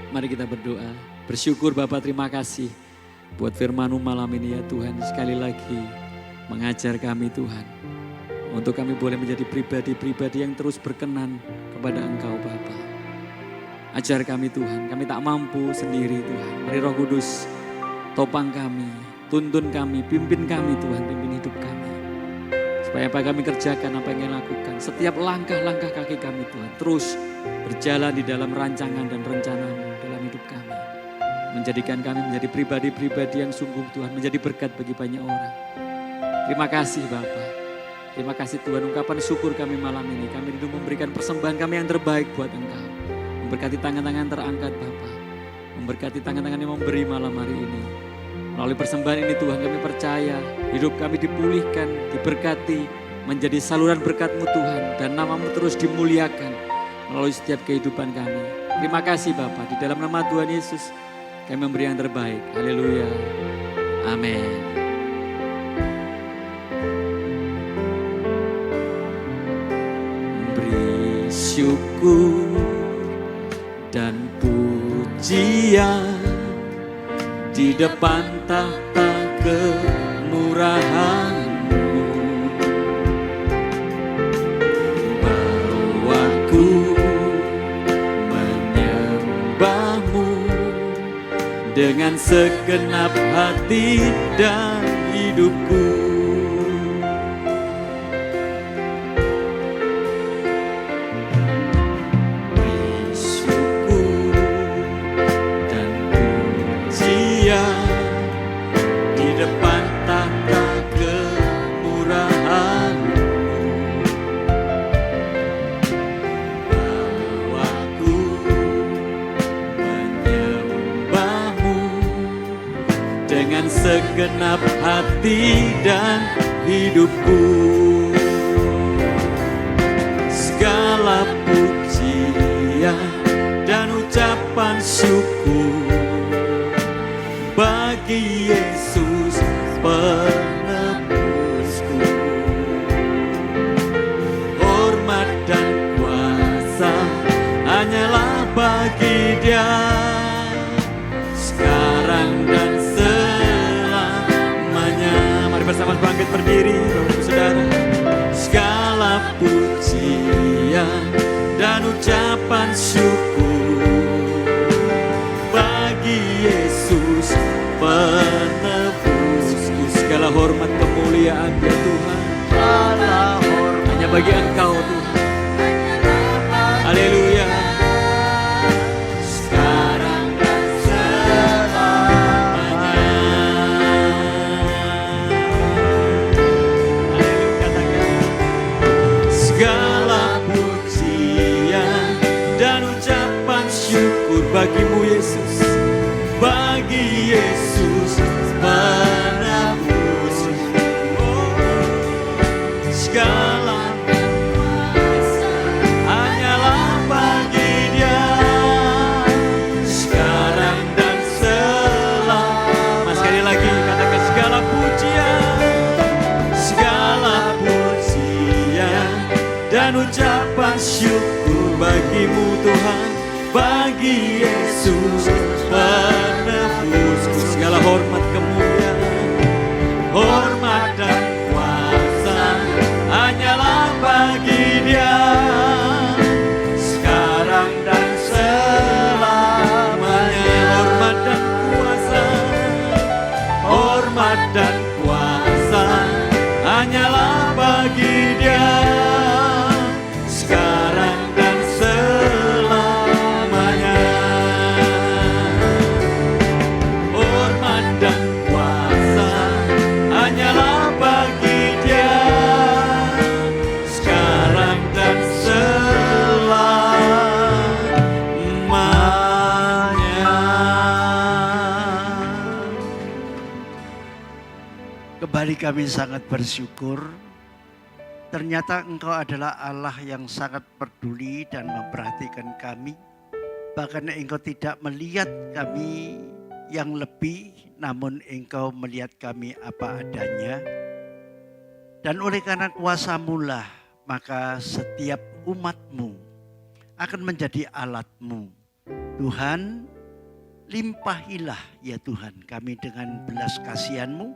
Mari kita berdoa, bersyukur Bapa, terima kasih buat firman-Mu malam ini ya Tuhan. Sekali lagi mengajar kami Tuhan, untuk kami boleh menjadi pribadi-pribadi yang terus berkenan kepada Engkau Bapa. Ajar kami Tuhan, kami tak mampu sendiri Tuhan. Mari Roh Kudus topang kami, tuntun kami, pimpin kami Tuhan, pimpin hidup kami. Supaya apa kami kerjakan, apa yang kami lakukan. Setiap langkah-langkah kaki kami Tuhan, terus berjalan di dalam rancangan dan rencana-Mu dalam hidup kami. menjadikan kami menjadi pribadi-pribadi yang sungguh Tuhan menjadi berkat bagi banyak orang. Terima kasih Bapa. Terima kasih Tuhan, ungkapan syukur kami malam ini. Kami rindu memberikan persembahan kami yang terbaik buat Engkau. Memberkati tangan-tangan terangkat Bapa. Memberkati tangan-tangan yang memberi malam hari ini. Melalui persembahan ini Tuhan kami percaya hidup kami dipulihkan, diberkati, menjadi saluran berkat-Mu Tuhan. Dan nama-Mu terus dimuliakan melalui setiap kehidupan kami. Terima kasih Bapa, di dalam nama Tuhan Yesus kami memberi yang terbaik. Haleluya. Amin. Beri syukur dan pujian di depan tahta kemurahan-Mu. Bawaku menyembah-Mu dengan segenap hati dan hidupku. Syukur dan pujian di depan tahta kemurahan-Mu. Bawaku menyembah-Mu dengan segenap hati dan hidupku. Segala pujian dan ucapan syukur bagi Yesus penebusku. Hormat dan kuasa hanyalah bagi Dia, sekarang dan selamanya. Mari bersama bangkit berdiri, Bapak Saudara. Segala pujian dan ucapan syukur bagi Yesus penebusku. Segala hormat kemuliaan ya Tuhan, hanya bagi Engkau Tuhan. Haleluya. Sekarang dan selamanya. Haleluya, katakan. Segala pujian dan ucapan syukur bagimu Yesus, bagi Yesus penebusku. Segala hanyalah bagi Dia, sekarang dan selamanya. Sekali lagi katakan segala pujian dan ucapan syukur bagimu Tuhan, bagi Yesus penebusku. Segala hormat kemuliaan, hormat dan kuasa hanyalah bagi Dia, sekarang dan selamanya. Hormat dan kuasa hanyalah bagi Dia, sekarang dan selamanya. Hormat dan kuasa hanyalah bagi Dia, sekarang dan selamanya. Kembali kami sangat bersyukur. Ternyata Engkau adalah Allah yang sangat peduli dan memperhatikan kami. Bahkan Engkau tidak melihat kami yang lebih, namun Engkau melihat kami apa adanya. Dan oleh karena kuasa-Mu lah, maka setiap umat-Mu akan menjadi alat-Mu. Tuhan, limpahilah ya Tuhan kami dengan belas kasihan-Mu,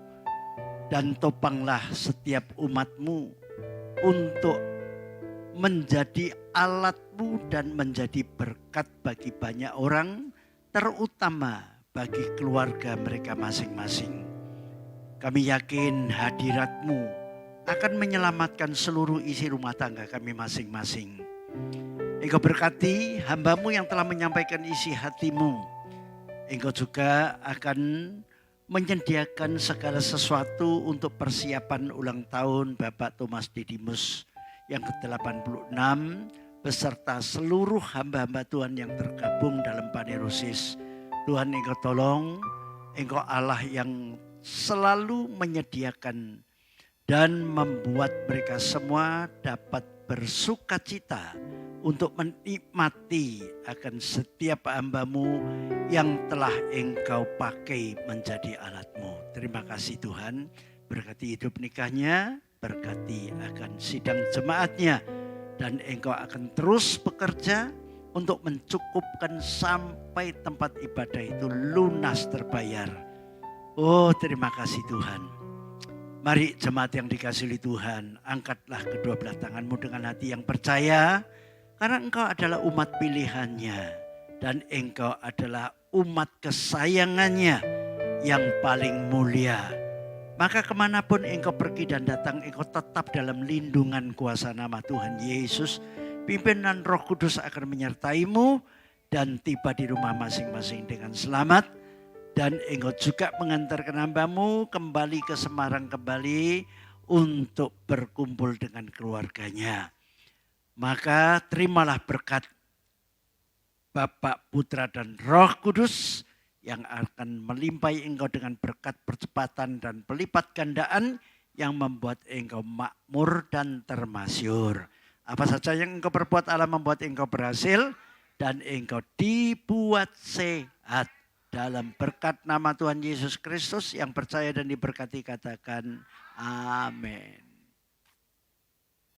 dan topanglah setiap umat-Mu untuk menjadi alat-Mu dan menjadi berkat bagi banyak orang, terutama bagi keluarga mereka masing-masing. Kami yakin hadirat-Mu akan menyelamatkan seluruh isi rumah tangga kami masing-masing. Engkau berkati hamba-Mu yang telah menyampaikan isi hati-Mu. Engkau juga akan menyediakan segala sesuatu untuk persiapan ulang tahun Bapak Thomas Didimus yang ke-86 beserta seluruh hamba-hamba Tuhan yang tergabung dalam Panerosis. Tuhan, Engkau tolong, Engkau Allah yang selalu menyediakan dan membuat mereka semua dapat bersukacita untuk menikmati akan setiap hamba-Mu yang telah Engkau pakai menjadi alat-Mu. Terima kasih Tuhan, berkati hidup nikahnya, berkati akan sidang jemaatnya, dan Engkau akan terus bekerja untuk mencukupkan sampai tempat ibadah itu lunas terbayar. Oh, terima kasih Tuhan. Mari jemaat yang dikasihi Tuhan, angkatlah kedua belah tanganmu dengan hati yang percaya, karena engkau adalah umat pilihannya dan engkau adalah umat kesayangannya yang paling mulia. Maka kemanapun engkau pergi dan datang, engkau tetap dalam lindungan kuasa nama Tuhan Yesus. Pimpinan Roh Kudus akan menyertaimu dan tiba di rumah masing-masing dengan selamat. Dan engkau juga mengantarkan hamba-Mu kembali ke Semarang kembali untuk berkumpul dengan keluarganya. Maka terimalah berkat Bapa, Putra dan Roh Kudus yang akan melimpahi engkau dengan berkat percepatan dan pelipat gandaan yang membuat engkau makmur dan termasyur. Apa saja yang engkau perbuat, Allah membuat engkau berhasil dan engkau dibuat sehat. Dalam berkat nama Tuhan Yesus Kristus yang percaya dan diberkati katakan amin.